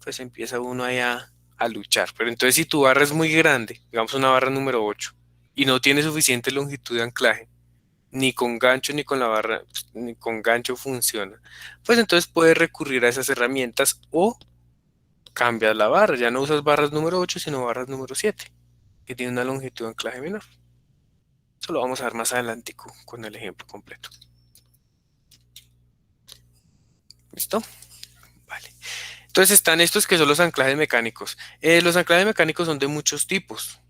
[SPEAKER 1] pues empieza uno ahí a luchar. Pero entonces si tu barra es muy grande, digamos una barra número 8, y no tiene suficiente longitud de anclaje, ni con gancho ni con la barra, pues, ni con gancho funciona, pues entonces puedes recurrir a esas herramientas o cambias la barra. Ya no usas barras número 8, sino barras número 7, que tiene una longitud de anclaje menor. Eso lo vamos a ver más adelante con el ejemplo completo. ¿Listo? Vale. Entonces están estos que son los anclajes mecánicos. Los anclajes mecánicos son de muchos tipos.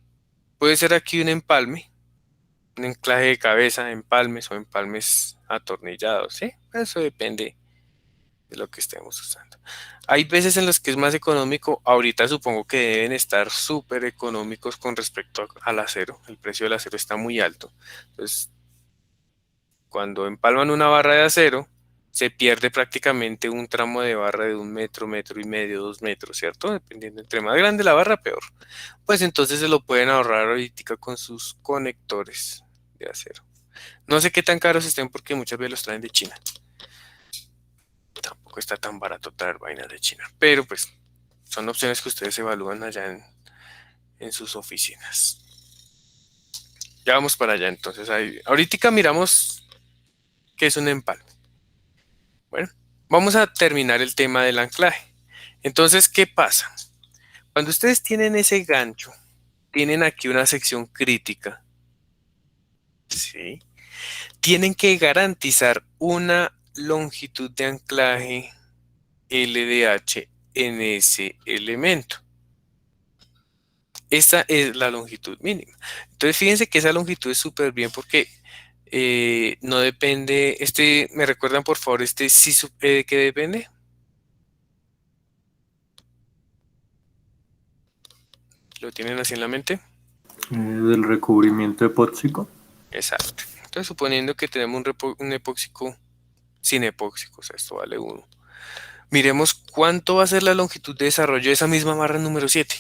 [SPEAKER 1] Puede ser aquí un empalme, un anclaje de cabeza, empalmes o empalmes atornillados, ¿sí? Eso depende de lo que estemos usando. Hay veces en los que es más económico, ahorita supongo que deben estar súper económicos con respecto al acero, el precio del acero está muy alto. Entonces, cuando empalman una barra de acero, se pierde prácticamente un tramo de barra de 1 metro, metro y medio, 2 metros, ¿cierto? Dependiendo, entre más grande la barra, peor. Pues entonces se lo pueden ahorrar ahorita con sus conectores de acero. No sé qué tan caros estén porque muchas veces los traen de China. Tampoco está tan barato traer vainas de China, pero pues son opciones que ustedes evalúan allá en sus oficinas. Ya vamos para allá, entonces ahorita miramos qué es un empalme. Bueno, vamos a terminar el tema del anclaje. Entonces, ¿qué pasa? Cuando ustedes tienen ese gancho, tienen aquí una sección crítica, ¿sí? Tienen que garantizar una longitud de anclaje LDH en ese elemento. Esta es la longitud mínima. Entonces, fíjense que esa longitud es súper bien porque no depende, ¿me recuerdan por favor sí qué depende? ¿Lo tienen así en la mente?
[SPEAKER 3] Del recubrimiento epóxico.
[SPEAKER 1] Exacto. Entonces, suponiendo que tenemos un epóxico sin epóxico, o sea, esto vale 1. Miremos cuánto va a ser la longitud de desarrollo de esa misma barra número 7.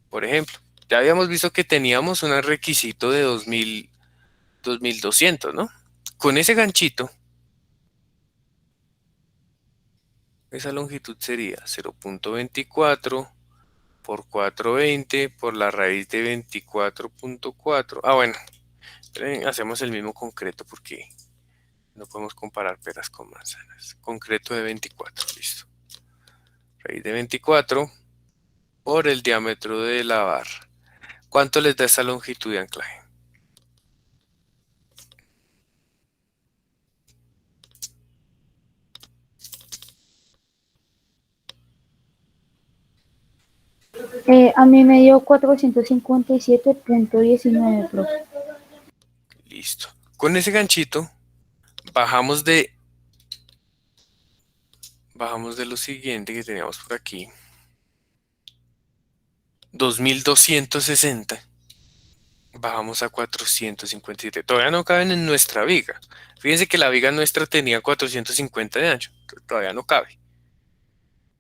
[SPEAKER 1] Por ejemplo, ya habíamos visto que teníamos un requisito de 2200, ¿no? Con ese ganchito, esa longitud sería 0.24 por 420 por la raíz de 24.4. Ah, bueno, hacemos el mismo concreto porque no podemos comparar peras con manzanas. Concreto de 24, listo. Raíz de 24 por el diámetro de la barra. ¿Cuánto les da esa longitud de anclaje?
[SPEAKER 4] A mí me dio 457.19, profe.
[SPEAKER 1] Listo. Con ese ganchito bajamos de lo siguiente que teníamos por aquí. 2260. Bajamos a 457. Todavía no caben en nuestra viga. Fíjense que la viga nuestra tenía 450 de ancho. Todavía no cabe.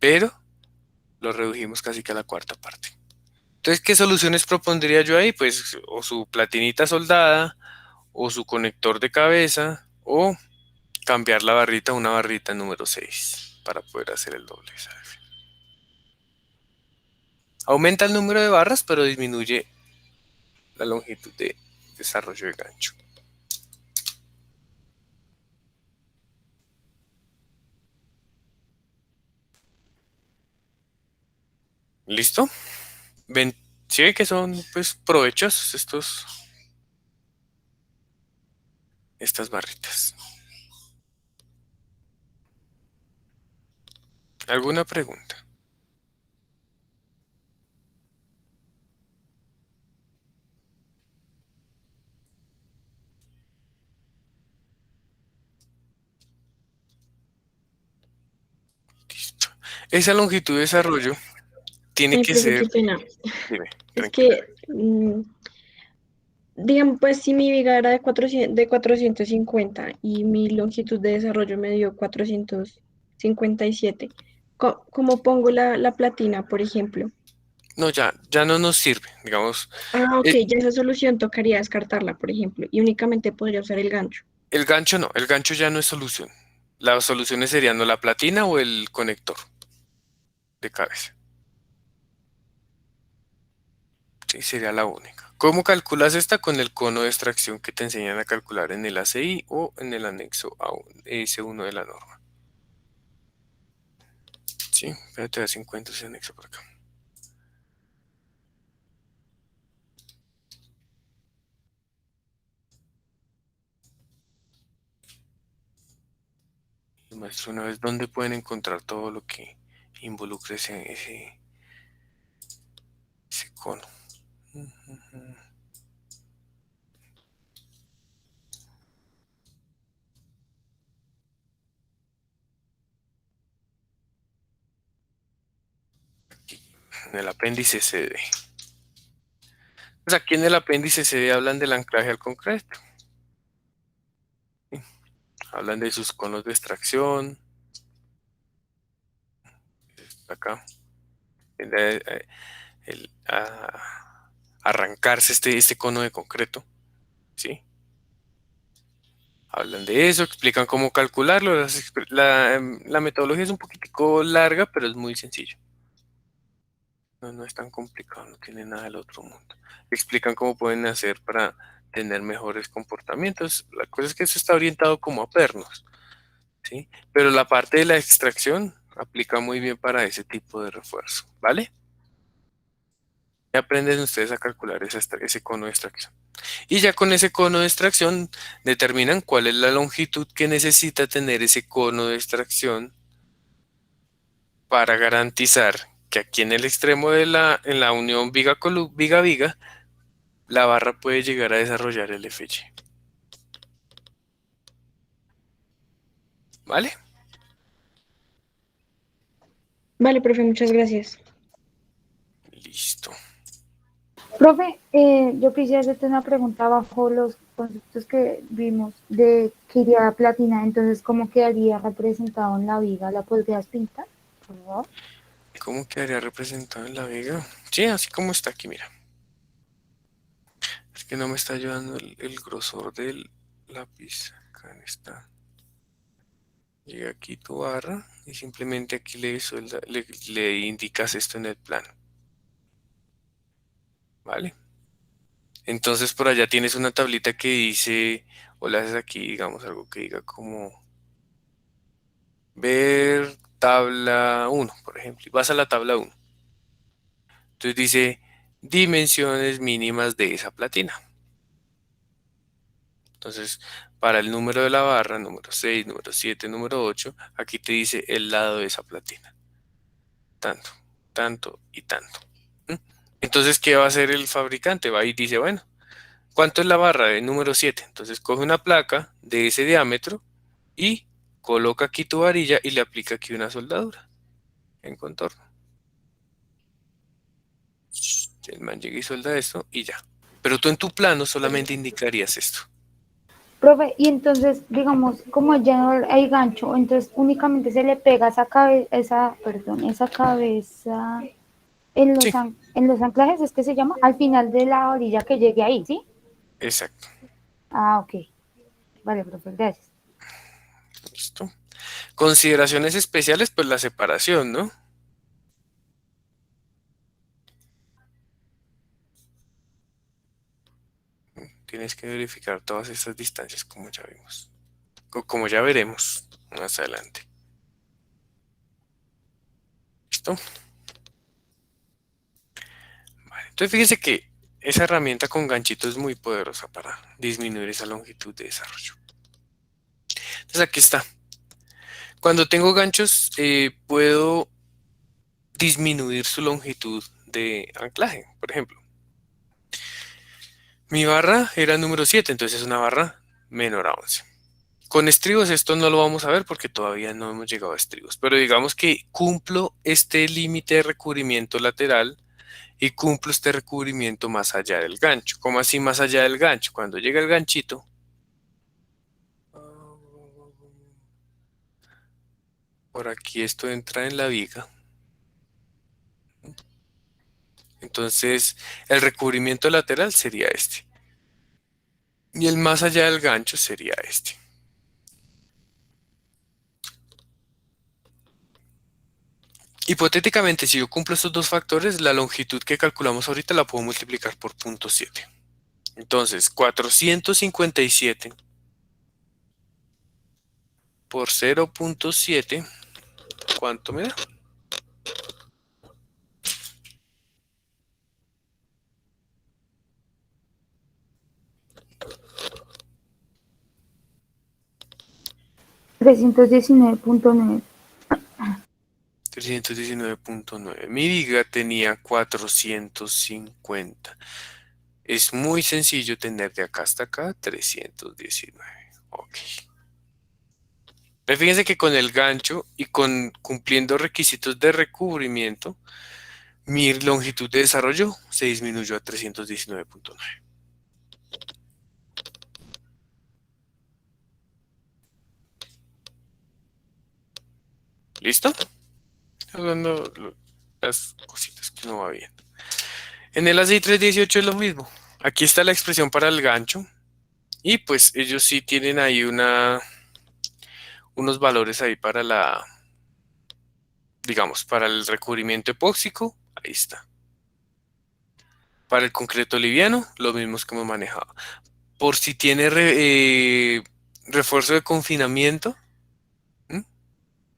[SPEAKER 1] Pero lo redujimos casi que a la cuarta parte. Entonces, ¿qué soluciones propondría yo ahí? Pues o su platinita soldada, o su conector de cabeza, o cambiar la barrita a una barrita número 6 para poder hacer el doble, ¿sabes? Aumenta el número de barras, pero disminuye la longitud de desarrollo de gancho. ¿Listo? ¿Ven? ¿Sí ven que son pues provechosos estas barritas? ¿Alguna pregunta? Listo. Esa longitud de desarrollo tiene que
[SPEAKER 2] Profe,
[SPEAKER 1] ser,
[SPEAKER 2] qué pena.
[SPEAKER 1] dime,
[SPEAKER 2] Es
[SPEAKER 1] tranquila.
[SPEAKER 2] que, digamos, pues si mi viga era de 450 y mi longitud de desarrollo me dio 457, ¿cómo pongo la platina, por ejemplo?
[SPEAKER 1] No, ya no nos sirve, digamos.
[SPEAKER 2] Ah, ok,
[SPEAKER 1] eh,
[SPEAKER 2] ya esa solución tocaría descartarla, por ejemplo, y únicamente podría usar el gancho.
[SPEAKER 1] el gancho no, el gancho ya no es solución. Las soluciones serían o la platina o el conector de cabeza. Sí, sería la única. ¿Cómo calculas esta? Con el cono de extracción que te enseñan a calcular en el ACI o en el anexo a S1 de la norma. Sí, pero te da 50 ese anexo por acá. Maestro, una vez, ¿dónde pueden encontrar todo lo que involucre ese cono? Aquí, en el apéndice CD. Pues aquí en el apéndice CD hablan del anclaje al concreto. ¿Sí? Hablan de sus conos de extracción. Acá. Arrancarse este cono de concreto. ¿Sí? Hablan de eso, explican cómo calcularlo. La metodología es un poquitico larga, pero es muy sencillo. No es tan complicado, no tiene nada del otro mundo. Explican cómo pueden hacer para tener mejores comportamientos. La cosa es que eso está orientado como a pernos, ¿sí? Pero la parte de la extracción aplica muy bien para ese tipo de refuerzo, ¿vale? Ya aprenden ustedes a calcular ese cono de extracción. Y ya con ese cono de extracción determinan cuál es la longitud que necesita tener ese cono de extracción para garantizar que aquí en el extremo en la unión viga-viga, la barra puede llegar a desarrollar el FY. ¿Vale?
[SPEAKER 2] Vale, profe, muchas gracias.
[SPEAKER 1] Listo.
[SPEAKER 4] Profe, yo quisiera hacerte una pregunta bajo los conceptos que vimos de que iría platina, entonces, ¿cómo quedaría representado en la viga? ¿La podrías pintar, por favor?
[SPEAKER 1] ¿Cómo quedaría representado en la viga? Sí, así como está aquí, mira. Es que no me está ayudando el grosor del lápiz. Acá está. Llega aquí tu barra y simplemente aquí le indicas esto en el plano. ¿Vale? Entonces por allá tienes una tablita que dice, o le haces aquí, digamos, algo que diga como ver tabla 1, por ejemplo, y vas a la tabla 1. Entonces dice dimensiones mínimas de esa platina. Entonces, para el número de la barra, número 6, número 7, número 8, aquí te dice el lado de esa platina. Tanto, tanto y tanto. ¿Mm? Entonces, ¿qué va a hacer el fabricante? Va y dice, bueno, ¿cuánto es la barra de número 7? Entonces coge una placa de ese diámetro y coloca aquí tu varilla y le aplica aquí una soldadura en contorno. El man llega y solda esto y ya. Pero tú en tu plano solamente indicarías esto.
[SPEAKER 4] Profe, y entonces, digamos, como ya no hay gancho, entonces únicamente se le pega esa cabeza
[SPEAKER 1] Sí,
[SPEAKER 4] en los anclajes, ¿es que se llama? Al final de la orilla que llegue ahí, ¿sí?
[SPEAKER 1] exacto.
[SPEAKER 4] Ah, ok. Vale, profe, gracias.
[SPEAKER 1] Listo. Consideraciones especiales, pues la separación, ¿no? tienes que verificar todas estas distancias como ya vimos, o como ya veremos más adelante. ¿Listo? Vale, entonces fíjese que esa herramienta con ganchito es muy poderosa para disminuir esa longitud de desarrollo. Entonces aquí está. Cuando tengo ganchos, puedo disminuir su longitud de anclaje. Por ejemplo, mi barra era número 7, entonces es una barra menor a 11. Con estribos esto no lo vamos a ver porque todavía no hemos llegado a estribos, pero digamos que cumplo este límite de recubrimiento lateral y cumplo este recubrimiento más allá del gancho. ¿Cómo así más allá del gancho? Cuando llega el ganchito, por aquí esto entra en la viga. Entonces el recubrimiento lateral sería este. Y el más allá del gancho sería este. Hipotéticamente, si yo cumplo estos dos factores, la longitud que calculamos ahorita la puedo multiplicar por 0.7. Entonces, 457 por 0.7, ¿cuánto me da?
[SPEAKER 4] $319.9.
[SPEAKER 1] 319.9. Mi viga tenía 450. Es muy sencillo tener de acá hasta acá 319. Ok. Pero fíjense que con el gancho y cumpliendo requisitos de recubrimiento, mi longitud de desarrollo se disminuyó a 319.9. ¿Listo? Hablando las cositas que no va bien. En el ASI 318 es lo mismo. Aquí está la expresión para el gancho. Y pues ellos sí tienen ahí unos valores ahí para digamos, para el recubrimiento epóxico. Ahí está. Para el concreto liviano, lo mismo que hemos manejado. Por si tiene refuerzo de confinamiento, ¿m?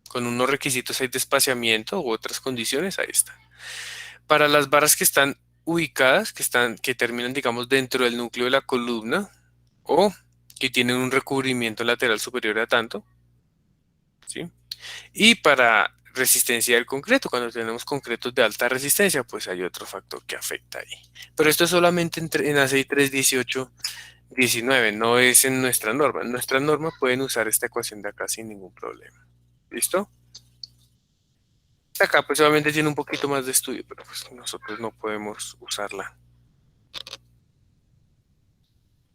[SPEAKER 1] Con unos requisitos ahí de espaciamiento u otras condiciones, ahí está. Para las barras que están ubicadas, que terminan, digamos, dentro del núcleo de la columna, o que tienen un recubrimiento lateral superior a tanto, ¿sí? Y para resistencia del concreto, cuando tenemos concretos de alta resistencia, pues hay otro factor que afecta ahí. Pero esto es solamente en ACI 318, 19, no es en nuestra norma. En nuestra norma pueden usar esta ecuación de acá sin ningún problema. ¿Listo? Acá pues obviamente tiene un poquito más de estudio, pero pues nosotros no podemos usarla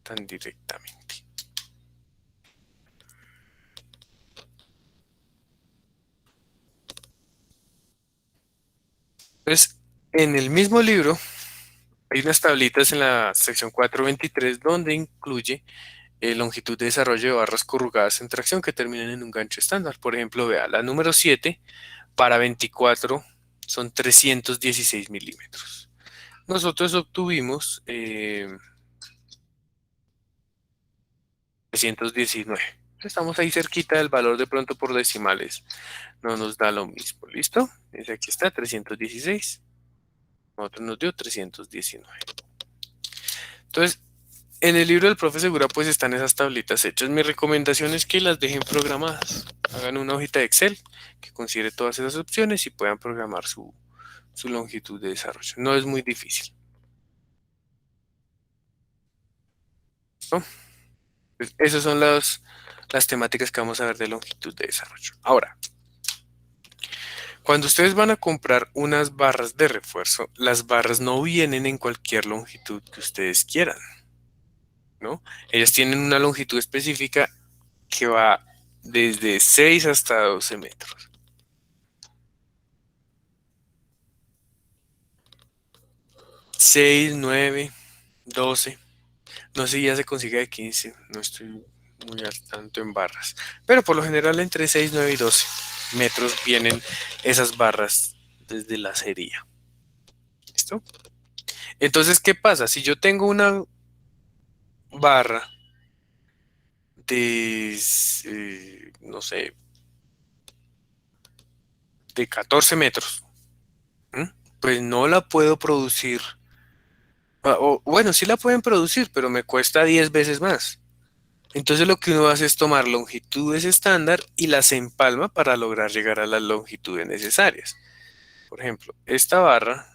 [SPEAKER 1] tan directamente. Entonces, en el mismo libro hay unas tablitas en la sección 423 donde incluye longitud de desarrollo de barras corrugadas en tracción que terminan en un gancho estándar. Por ejemplo, vea, la número 7 para 24 son 316 milímetros. Nosotros obtuvimos 319. Estamos ahí cerquita del valor, de pronto por decimales no nos da lo mismo. ¿Listo? Entonces aquí está 316. Nosotros nos dio 319. Entonces, en el libro del profe Segura pues están esas tablitas hechas. Mi recomendación es que las dejen programadas. Hagan una hojita de Excel que considere todas esas opciones y puedan programar su longitud de desarrollo. No es muy difícil. ¿No? Pues esas son las temáticas que vamos a ver de longitud de desarrollo. Ahora, cuando ustedes van a comprar unas barras de refuerzo, las barras no vienen en cualquier longitud que ustedes quieran, ¿no? Ellas tienen una longitud específica que va desde 6 hasta 12 metros. ¿6, 9, 12? No sé si ya se consigue de 15, no estoy muy al tanto en barras. Pero por lo general entre 6, 9 y 12 metros vienen esas barras desde la acería. ¿Listo? Entonces, ¿qué pasa? Si yo tengo barra de, no sé, de 14 metros, ¿m? Pues no la puedo producir. O, bueno, sí la pueden producir, pero me cuesta 10 veces más. Entonces lo que uno hace es tomar longitudes estándar y las empalma para lograr llegar a las longitudes necesarias. Por ejemplo, esta barra,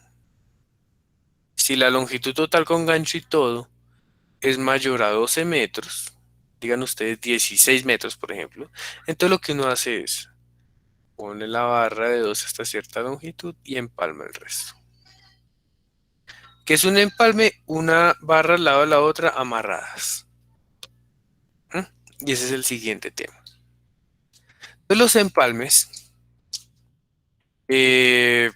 [SPEAKER 1] si la longitud total con gancho y todo es mayor a 12 metros, digan ustedes 16 metros, por ejemplo, entonces lo que uno hace es pone la barra de 2 hasta cierta longitud y empalma el resto. ¿Qué es un empalme? Una barra al lado de la otra amarradas. ¿Mm? Y ese es el siguiente tema. Entonces, los empalmes eh,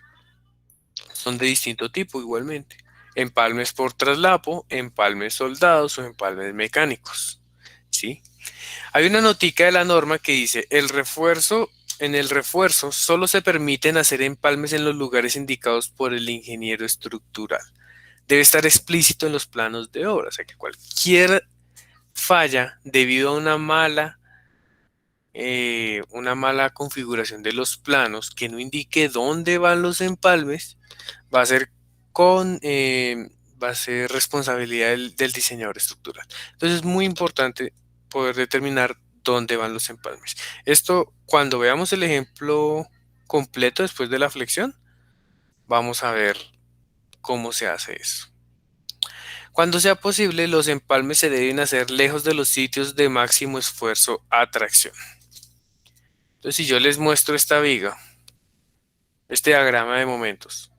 [SPEAKER 1] son de distinto tipo igualmente. Empalmes por traslapo, empalmes soldados o empalmes mecánicos. ¿Sí? Hay una notica de la norma que dice, en el refuerzo solo se permiten hacer empalmes en los lugares indicados por el ingeniero estructural. Debe estar explícito en los planos de obra, o sea que cualquier falla debido a una mala configuración de los planos que no indique dónde van los empalmes, va a ser va a ser responsabilidad del diseñador estructural. Entonces es muy importante poder determinar dónde van los empalmes. Esto, cuando veamos el ejemplo completo después de la flexión, vamos a ver cómo se hace eso. Cuando sea posible, los empalmes se deben hacer lejos de los sitios de máximo esfuerzo a tracción. Entonces, si yo les muestro esta viga, este diagrama de momentos,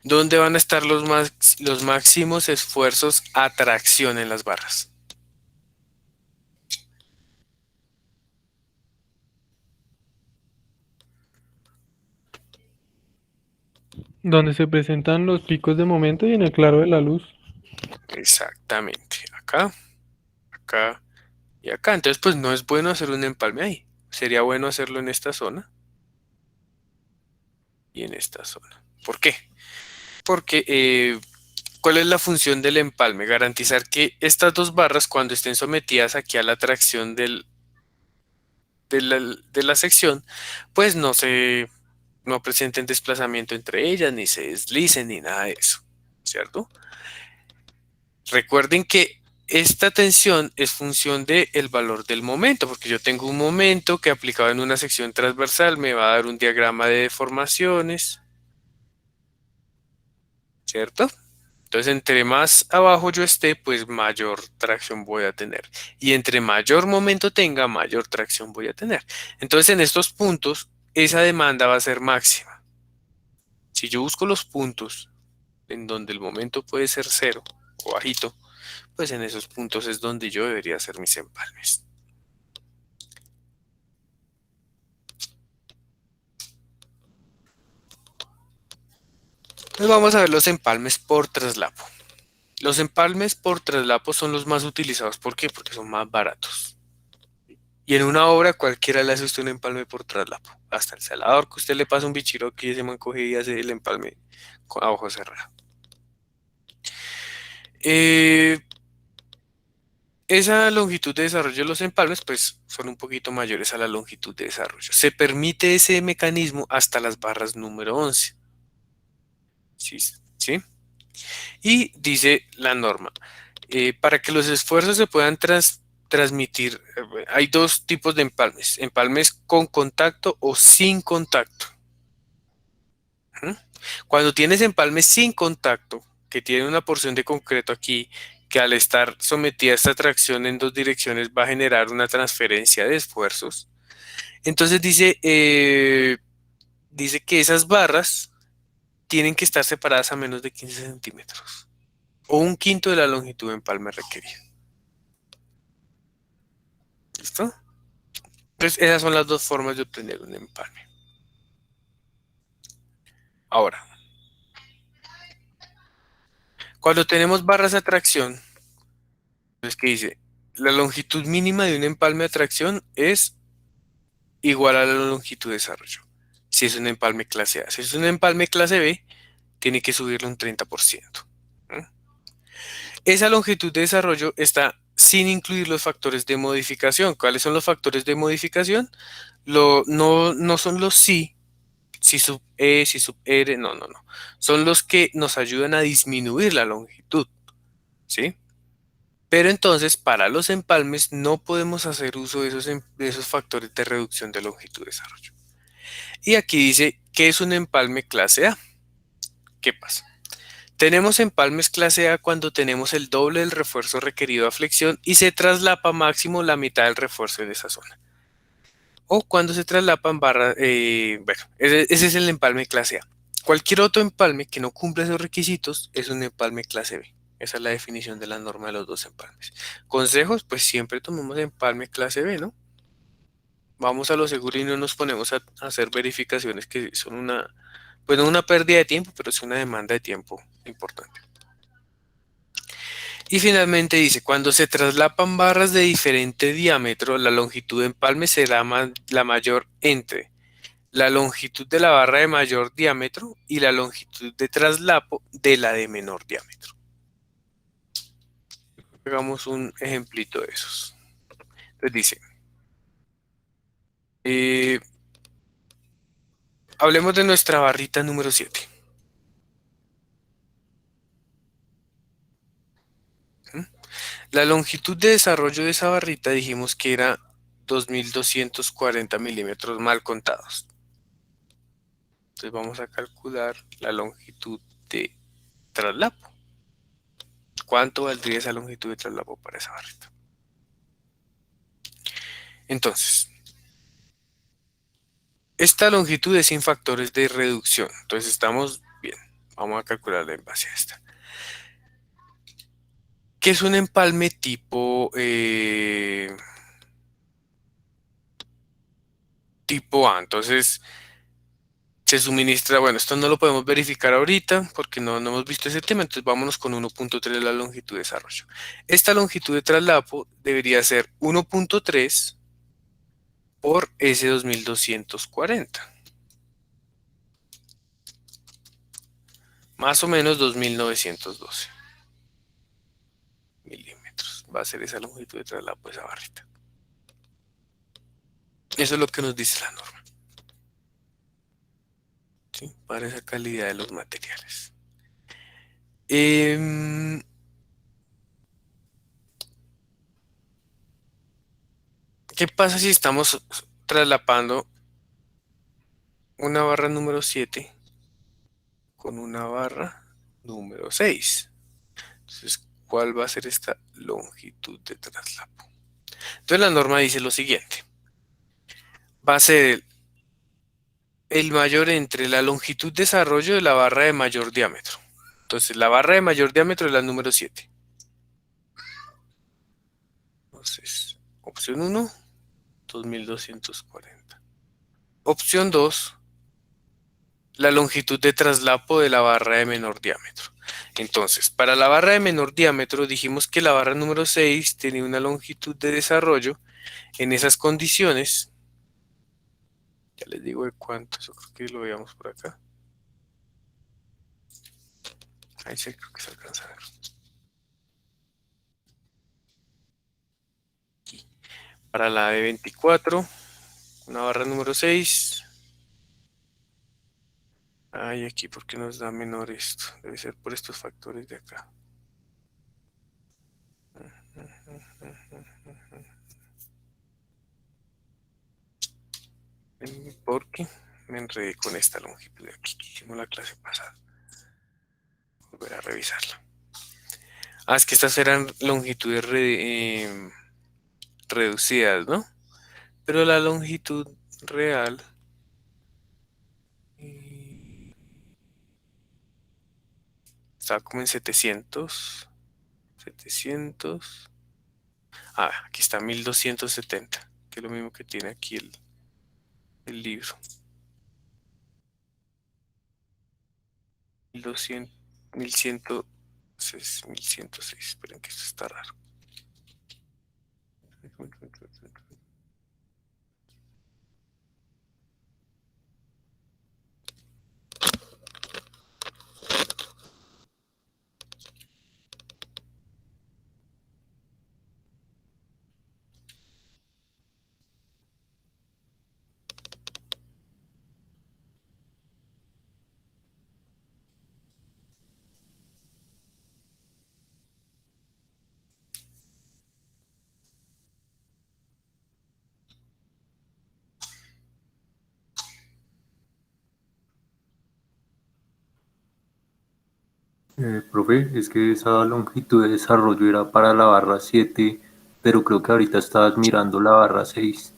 [SPEAKER 1] ¿dónde van a estar los máximos esfuerzos a tracción en las barras?
[SPEAKER 6] Donde se presentan los picos de momento y en el claro de la luz.
[SPEAKER 1] Exactamente, acá, acá y acá. Entonces, pues no es bueno hacer un empalme ahí. Sería bueno hacerlo en esta zona y en esta zona. ¿Por qué? Porque, ¿cuál es la función del empalme? Garantizar que estas dos barras, cuando estén sometidas aquí a la tracción de la sección, pues no presenten desplazamiento entre ellas, ni se deslicen, ni nada de eso, ¿cierto? Recuerden que esta tensión es función del valor del momento, porque yo tengo un momento que aplicado en una sección transversal me va a dar un diagrama de deformaciones, ¿cierto? Entonces, entre más abajo yo esté, pues mayor tracción voy a tener. Y entre mayor momento tenga, mayor tracción voy a tener. Entonces, en estos puntos, esa demanda va a ser máxima. Si yo busco los puntos en donde el momento puede ser cero o bajito, pues en esos puntos es donde yo debería hacer mis empalmes. Entonces vamos a ver los empalmes por traslapo. Los empalmes por traslapo son los más utilizados. ¿Por qué? Porque son más baratos. Y en una obra cualquiera le hace usted un empalme por traslapo. Hasta el salador que usted le pasa un bichiro que ese man coge y hace el empalme a ojo cerrado. Esa longitud de desarrollo de los empalmes pues son un poquito mayores a la longitud de desarrollo. Se permite ese mecanismo hasta las barras número 11. ¿Sí? ¿Sí? Y dice la norma, para que los esfuerzos se puedan transmitir, hay dos tipos de empalmes, empalmes con contacto o sin contacto. ¿Mm? Cuando tienes empalmes sin contacto, que tiene una porción de concreto aquí, que al estar sometida a esta tracción en dos direcciones va a generar una transferencia de esfuerzos, entonces dice que esas barras tienen que estar separadas a menos de 15 centímetros o un quinto de la longitud de empalme requerida. ¿Listo? Entonces, esas son las dos formas de obtener un empalme. Ahora, cuando tenemos barras a tracción, entonces, ¿qué dice? La longitud mínima de un empalme a tracción es igual a la longitud de desarrollo. Si es un empalme clase A. Si es un empalme clase B, tiene que subirle un 30%. ¿Mm? Esa longitud de desarrollo está sin incluir los factores de modificación. ¿Cuáles son los factores de modificación? No son los si sub E, si sub R, no. Son los que nos ayudan a disminuir la longitud, ¿sí? Pero entonces, para los empalmes no podemos hacer uso de esos factores de reducción de longitud de desarrollo. Y aquí dice que es un empalme clase A. ¿Qué pasa? Tenemos empalmes clase A cuando tenemos el doble del refuerzo requerido a flexión y se traslapa máximo la mitad del refuerzo en esa zona. O cuando se traslapan barras, bueno, ese es el empalme clase A. Cualquier otro empalme que no cumpla esos requisitos es un empalme clase B. Esa es la definición de la norma de los dos empalmes. Consejos, pues siempre tomemos empalme clase B, ¿no? Vamos a lo seguro y no nos ponemos a hacer verificaciones que son pues no una pérdida de tiempo, pero es una demanda de tiempo importante. Y finalmente dice, cuando se traslapan barras de diferente diámetro, la longitud de empalme será la mayor entre la longitud de la barra de mayor diámetro y la longitud de traslapo de la de menor diámetro. Hagamos un ejemplito de esos. Entonces dice, hablemos de nuestra barrita número 7. La longitud de desarrollo de esa barrita dijimos que era 2240 milímetros mal contados. Entonces vamos a calcular la longitud de traslapo. ¿Cuánto valdría esa longitud de traslapo para esa barrita? Entonces, esta longitud es sin factores de reducción. Entonces estamos bien. Vamos a calcularla en base a esta. ¿Qué es un empalme tipo tipo A? Entonces se suministra, bueno, esto no lo podemos verificar ahorita porque no hemos visto ese tema, entonces vámonos con 1.3 la longitud de desarrollo. Esta longitud de traslapo debería ser 1.3 por S 2240. Más o menos 2912 milímetros. Va a ser esa longitud de traslapo de esa barrita. Eso es lo que nos dice la norma. ¿Sí? Para esa calidad de los materiales. ¿Qué pasa si estamos traslapando una barra número 7 con una barra número 6? Entonces, ¿cuál va a ser esta longitud de traslapo? Entonces la norma dice lo siguiente. Va a ser el mayor entre la longitud de desarrollo de la barra de mayor diámetro. Entonces, la barra de mayor diámetro es la número 7. Entonces, opción 1, 2240. Opción 2, la longitud de traslapo de la barra de menor diámetro. Entonces, para la barra de menor diámetro dijimos que la barra número 6 tenía una longitud de desarrollo en esas condiciones. Ya les digo de cuánto, yo creo que lo veamos por acá. Ahí sí creo que se alcanza a ver. Aquí. Para la de 24, una barra número 6. Ay, aquí, ¿por qué nos da menor esto? Debe ser por estos factores de acá. Porque me enredé con esta longitud de aquí que hicimos la clase pasada. Volver a revisarla. Ah, es que estas eran longitudes reducidas, ¿no? Pero la longitud real está como en 700. Ah, aquí está 1270, que es lo mismo que tiene aquí el libro. 1200, 1106, 1106. Esperen que esto está raro.
[SPEAKER 3] Profe, es que esa longitud de desarrollo era para la barra 7, pero creo que ahorita estabas mirando la barra 6.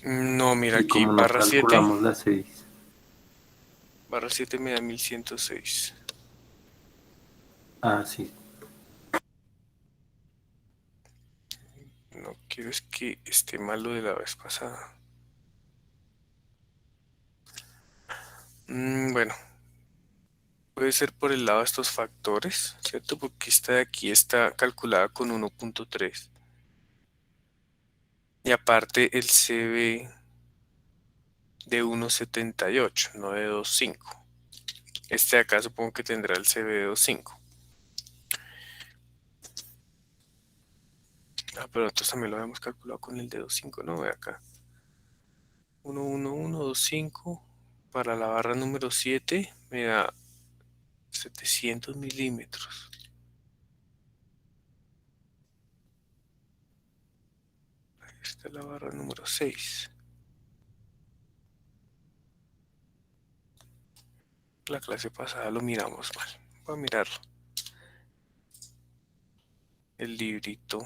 [SPEAKER 1] No, mira
[SPEAKER 3] Y
[SPEAKER 1] aquí,
[SPEAKER 3] como no
[SPEAKER 1] barra 7.
[SPEAKER 3] calculamos la 6.
[SPEAKER 1] Barra 7 me da 1106.
[SPEAKER 3] Ah, sí.
[SPEAKER 1] No quiero es que esté mal lo de la vez pasada. Bueno, puede ser por el lado de estos factores, ¿cierto? Porque esta de aquí está calculada con 1.3. Y aparte el CB de 1.78, no de 2.5. Este de acá supongo que tendrá el CB de 2.5. Ah, pero nosotros también lo habíamos calculado con el de 2.5, ¿no? Ve acá. 1.11.25 para la barra número 7 me da 700 milímetros. Esta es la barra número 6. La clase pasada lo miramos mal. Voy a mirar el librito.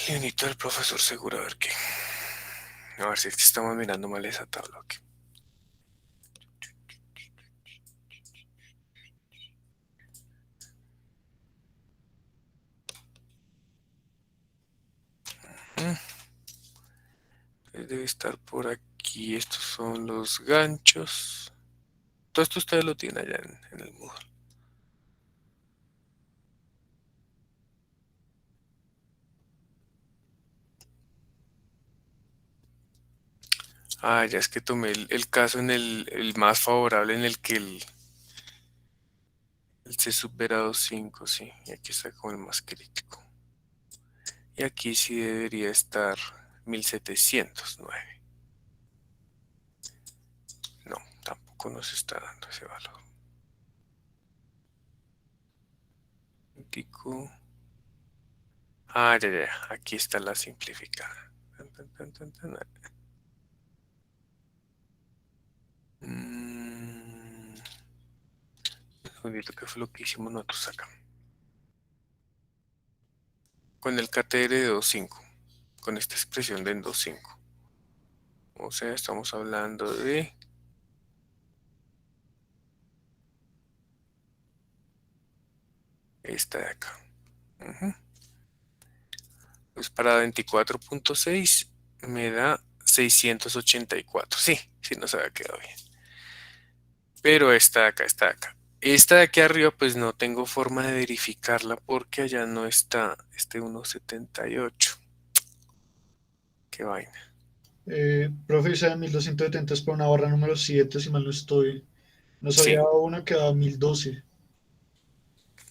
[SPEAKER 1] El librito del profesor seguro, a ver qué. A ver si es que estamos mirando mal esa tabla. Ok. Debe estar por aquí. Estos son los ganchos. Todo esto ustedes lo tienen allá en el Moodle. Ah, ya es que tomé el caso en el más favorable en el que el C supera 2.5, sí. Y aquí está como el más crítico. Y aquí sí debería estar 1709. No, tampoco nos está dando ese valor. Crítico. Ah, ya, ya. Aquí está la simplificada. Tan, tan, tan, tan, tan. Un segundito, ¿qué fue lo que hicimos nosotros acá? Con el KTR de 2.5, con esta expresión de 2.5. O sea, estamos hablando de esta de acá. Ujú. Pues para 24.6 me da 684. Sí, sí nos había quedado bien. Pero esta de acá, esta de acá. Esta de aquí arriba, pues no tengo forma de verificarla porque allá no está este 1.78. Qué vaina.
[SPEAKER 7] Profe, esa de 1270 es para una barra número 7 si mal no estoy. Nos había
[SPEAKER 1] Sí,
[SPEAKER 7] dado una que daba 1012,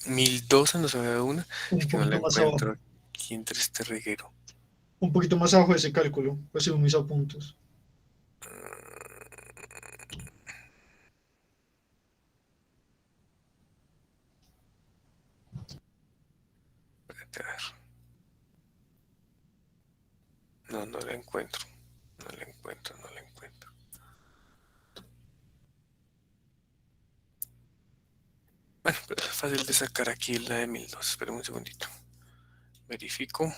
[SPEAKER 1] 1.012 nos había dado una. Es
[SPEAKER 7] un
[SPEAKER 1] que no la
[SPEAKER 7] poquito más abajo.
[SPEAKER 1] encuentro aquí entre este reguero.
[SPEAKER 7] Un poquito más abajo de ese cálculo, pues según mis apuntes.
[SPEAKER 1] Espérate, a ver. No, no la encuentro. No la encuentro, no la encuentro. Bueno, pero es fácil de sacar aquí la de 1.002. Espera un segundito. Verifico.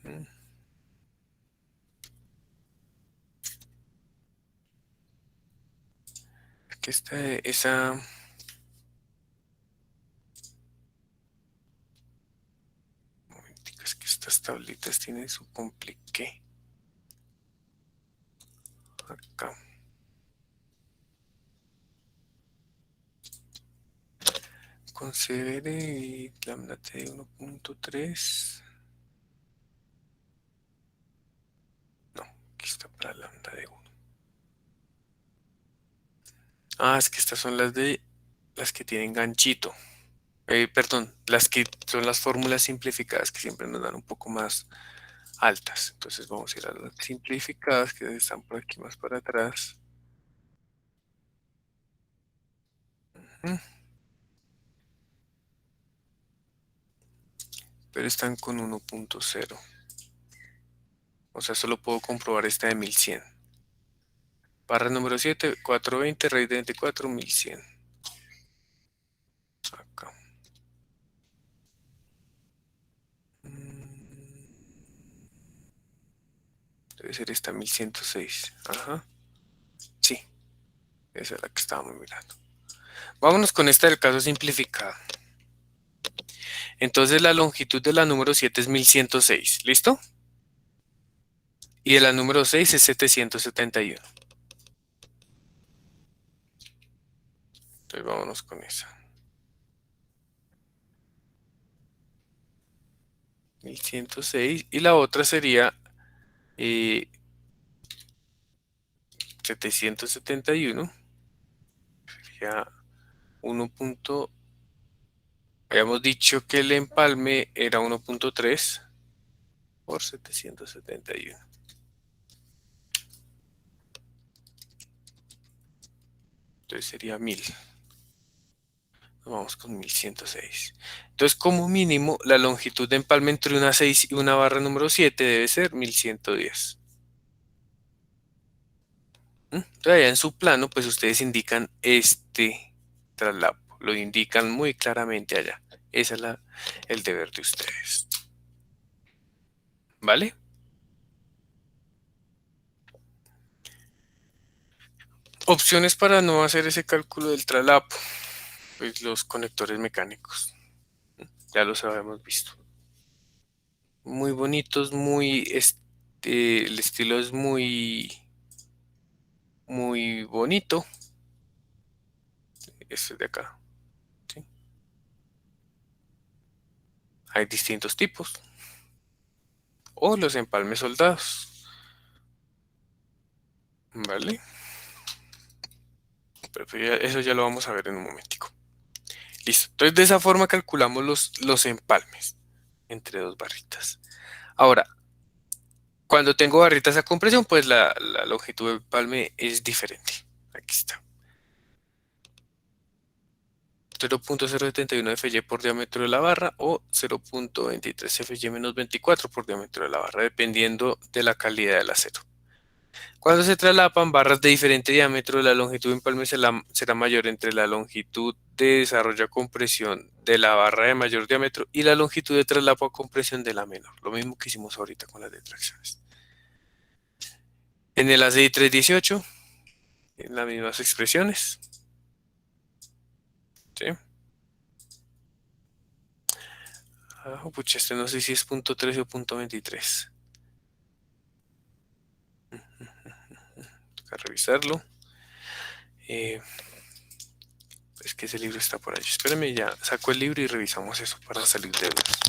[SPEAKER 1] Mm, Aquí está esa. Un momentico, es que estas tablitas tienen su compliqué. Acá. considere y lambda t de 1.3. No, aquí está para lambda de 1. Ah, es que estas son las que tienen ganchito. Perdón, las que son las fórmulas simplificadas que siempre nos dan un poco más altas. Entonces vamos a ir a las simplificadas que están por aquí más para atrás. Ujú. Pero están con 1.0. O sea, solo puedo comprobar esta de 1100. Barra número 7, 420, raíz de 24, 1100. Acá. Debe ser esta 1106. Ajá. Sí, esa es la que estábamos mirando. Vámonos con esta del caso simplificado. Entonces la longitud de la número 7 es 1106. ¿Listo? Y de la número 6 es 771. Entonces vámonos con esa. 1106. Y la otra sería 771. Sería 1. Habíamos dicho que el empalme era 1.3 por 771. Entonces sería 1000. Vamos con 1106. Entonces, como mínimo, la longitud de empalme entre una 6 y una barra número 7 debe ser 1110. Entonces, allá en su plano, pues ustedes indican este traslapo. Lo indican muy claramente allá. Ese es el deber de ustedes. ¿Vale? Opciones para no hacer ese cálculo del traslapo. Pues los conectores mecánicos. Ya los habíamos visto. Muy bonitos, el estilo es muy bonito. Este de acá. ¿Sí? Hay distintos tipos. O los empalmes soldados. ¿Vale? Pero pues eso ya lo vamos a ver en un momentico. Listo. Entonces de esa forma calculamos los empalmes entre dos barritas. Ahora, cuando tengo barritas a compresión, pues la longitud del empalme es diferente. Aquí está. 0.071 FY por diámetro de la barra o 0.23 FY-24 por diámetro de la barra, dependiendo de la calidad del acero. Cuando se traslapan barras de diferente diámetro, la longitud de empalme será mayor entre la longitud de desarrollo a compresión de la barra de mayor diámetro y la longitud de traslapo a compresión de la menor. Lo mismo que hicimos ahorita con las detracciones. En el ACI 318, en las mismas expresiones. ¿Sí? Pucha, este no sé si es punto 13 o punto 23. Toca revisarlo. Es que ese libro está por allí. Espérame, ya saco el libro y revisamos eso para salir de dudas.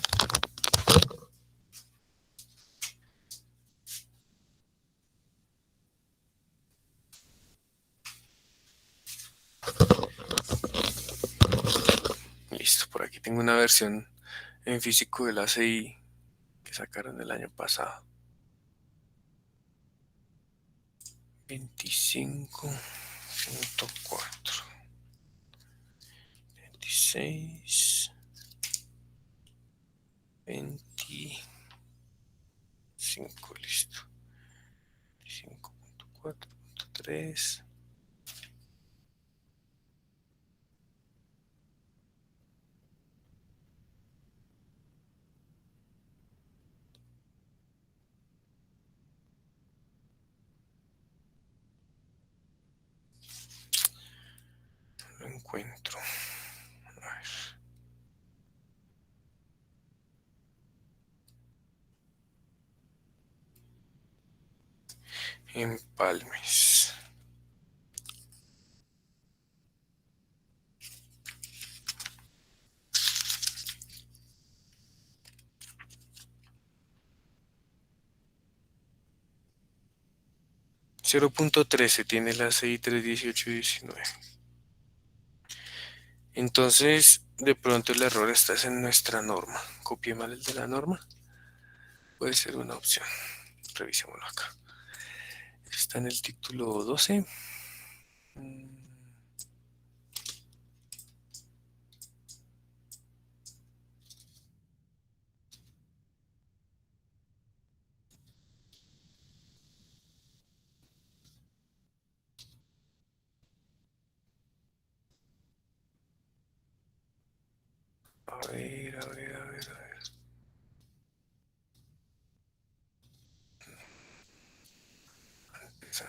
[SPEAKER 1] Listo, por aquí tengo una versión en físico del ACI que sacaron el año pasado. 25.4. 26. 25, listo. 25.4.3. Lo encuentro. A ver. Empalmes. 0.13 tiene la CI 31819. Entonces, de pronto el error está en nuestra norma. Copié mal el de la norma. Puede ser una opción. Revisémoslo acá. Está en el título 12. A ver, a ver, a ver, a ver. Antes.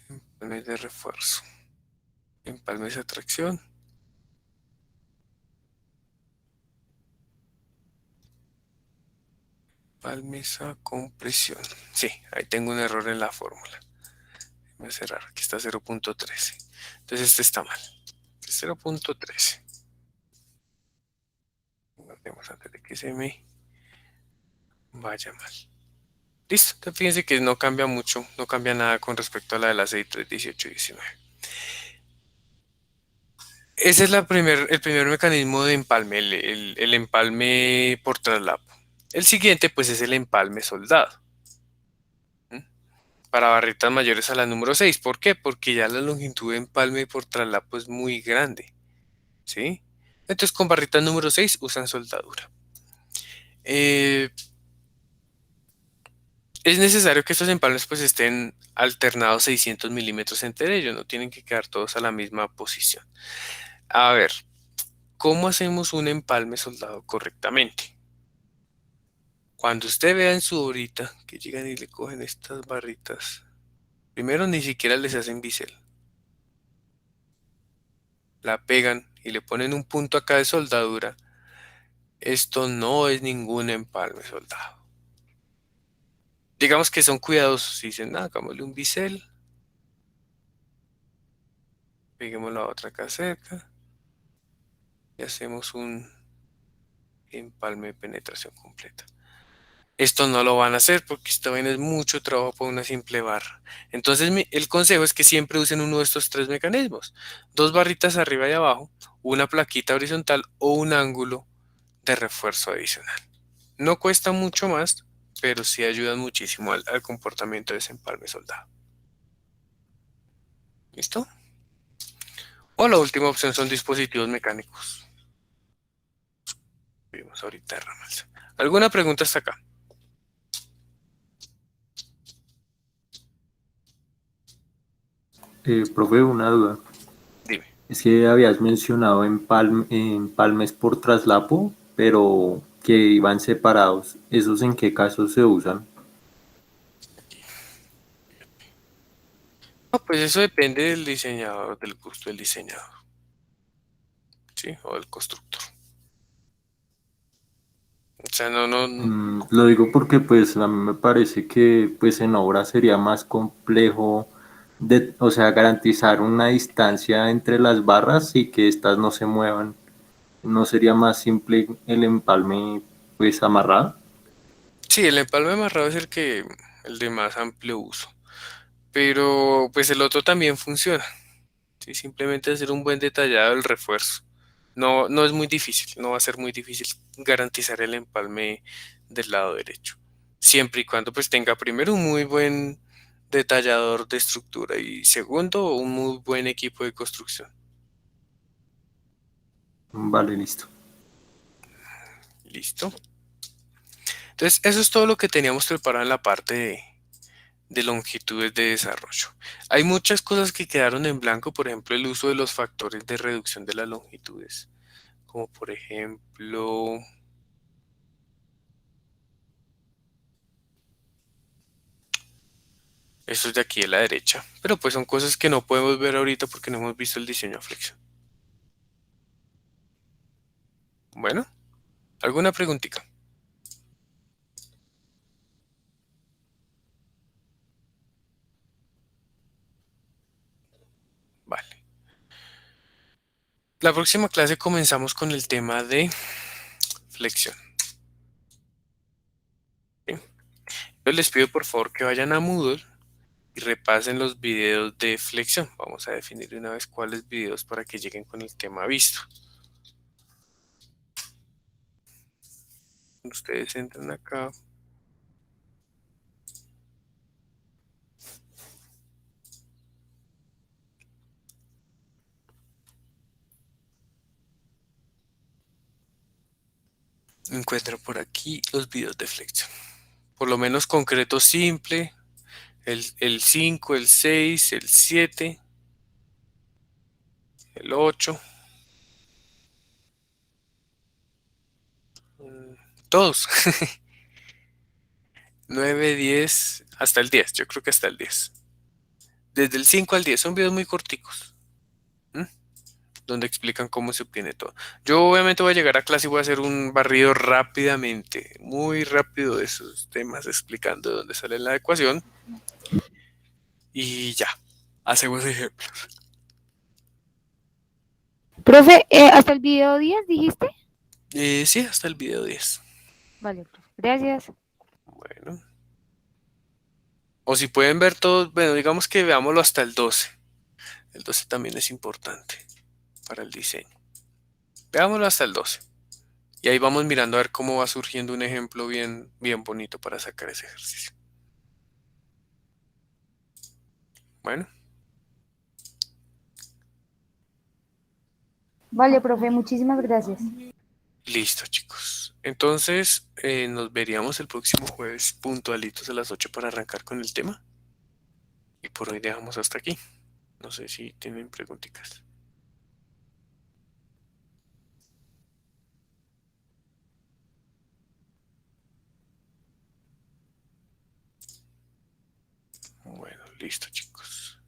[SPEAKER 1] Empalmes de refuerzo. Empalmes de tracción. Empalmes a compresión. Sí, ahí tengo un error en la fórmula. Voy a cerrar. Aquí está 0.13. Entonces este está mal. 0.13. Guardemos antes de que se me vaya mal. Listo. Entonces fíjense que no cambia mucho. No cambia nada con respecto a la de la 631819. Ese es el primer mecanismo de empalme, el empalme por traslapo. El siguiente, pues, es el empalme soldado. ¿Mm? Para barritas mayores a la número 6. ¿Por qué? Porque ya la longitud de empalme por traslapo es muy grande. ¿Sí? Entonces, con barritas número 6 usan soldadura. Es necesario que estos empalmes pues estén alternados 600 milímetros entre ellos. No tienen que quedar todos a la misma posición. A ver, ¿cómo hacemos un empalme soldado correctamente? Cuando usted vea en su horita que llegan y le cogen estas barritas, primero ni siquiera les hacen bisel. La pegan y le ponen un punto acá de soldadura. Esto no es ningún empalme soldado. Digamos que son cuidadosos y dicen, hagámosle un bisel. Peguemos la otra acá cerca. Y hacemos un empalme de penetración completa. Esto no lo van a hacer porque esta vaina es mucho trabajo para una simple barra. Entonces el consejo es que siempre usen uno de estos tres mecanismos. Dos barritas arriba y abajo, una plaquita horizontal o un ángulo de refuerzo adicional. No cuesta mucho más, pero sí ayudan muchísimo al comportamiento de ese empalme soldado. ¿Listo? O la última opción son dispositivos mecánicos. Vimos ahorita ramas. ¿Alguna pregunta hasta acá?
[SPEAKER 3] Profe, una duda.
[SPEAKER 1] Dime.
[SPEAKER 3] Es que habías mencionado empalmes por traslapo, pero que iban separados. ¿Esos en qué casos se usan?
[SPEAKER 1] No, pues eso depende del diseñador, del gusto del diseñador, ¿sí? O del constructor. O sea, no.
[SPEAKER 3] Lo digo porque pues a mí me parece que pues en obra sería más complejo o sea, garantizar una distancia entre las barras y que éstas no se muevan. ¿No sería más simple el empalme pues amarrado?
[SPEAKER 1] Sí, el empalme amarrado es el de más amplio uso. Pero pues el otro también funciona. ¿Sí? Simplemente hacer un buen detallado del refuerzo. No es muy difícil, no va a ser muy difícil garantizar el empalme del lado derecho. Siempre y cuando pues tenga primero un muy buen detallador de estructura y segundo un muy buen equipo de construcción.
[SPEAKER 3] Vale, listo.
[SPEAKER 1] ¿Listo? Entonces, eso es todo lo que teníamos preparado en la parte de longitudes de desarrollo. Hay muchas cosas que quedaron en blanco, por ejemplo, el uso de los factores de reducción de las longitudes, como por ejemplo, estos de aquí a la derecha, pero pues son cosas que no podemos ver ahorita porque no hemos visto el diseño a flexión. Bueno, ¿alguna preguntita? Vale. La próxima clase comenzamos con el tema de flexión. Yo les pido por favor que vayan a Moodle y repasen los videos de flexión. Vamos a definir de una vez cuáles videos para que lleguen con el tema visto. Ustedes entran acá. Encuentro por aquí los videos de flexión. Por lo menos concreto simple, el 5, el 6, el 7, el 8, todos. 9, 10, hasta el 10, yo creo que hasta el 10. Desde el 5 al 10 son videos muy corticos, ¿m? Donde explican cómo se obtiene todo. Yo obviamente voy a llegar a clase y voy a hacer un barrido rápidamente, muy rápido de esos temas, explicando de dónde sale la ecuación. Y ya, hacemos ejemplos.
[SPEAKER 4] Profe, ¿hasta el video 10 dijiste?
[SPEAKER 1] Sí, hasta el video 10.
[SPEAKER 4] Vale, profe. Gracias.
[SPEAKER 1] Bueno. O si pueden ver todos, bueno, digamos que veámoslo hasta el 12. El 12 también es importante para el diseño. Veámoslo hasta el 12. Y ahí vamos mirando a ver cómo va surgiendo un ejemplo bien, bien bonito para sacar ese ejercicio. Bueno,
[SPEAKER 4] Vale, profe, muchísimas gracias.
[SPEAKER 1] listo, chicos. Entonces, nos veríamos el próximo jueves puntualitos a las 8 para arrancar con el tema. Y por hoy dejamos hasta aquí. No sé si tienen preguntitas. Bueno, listo, chicos.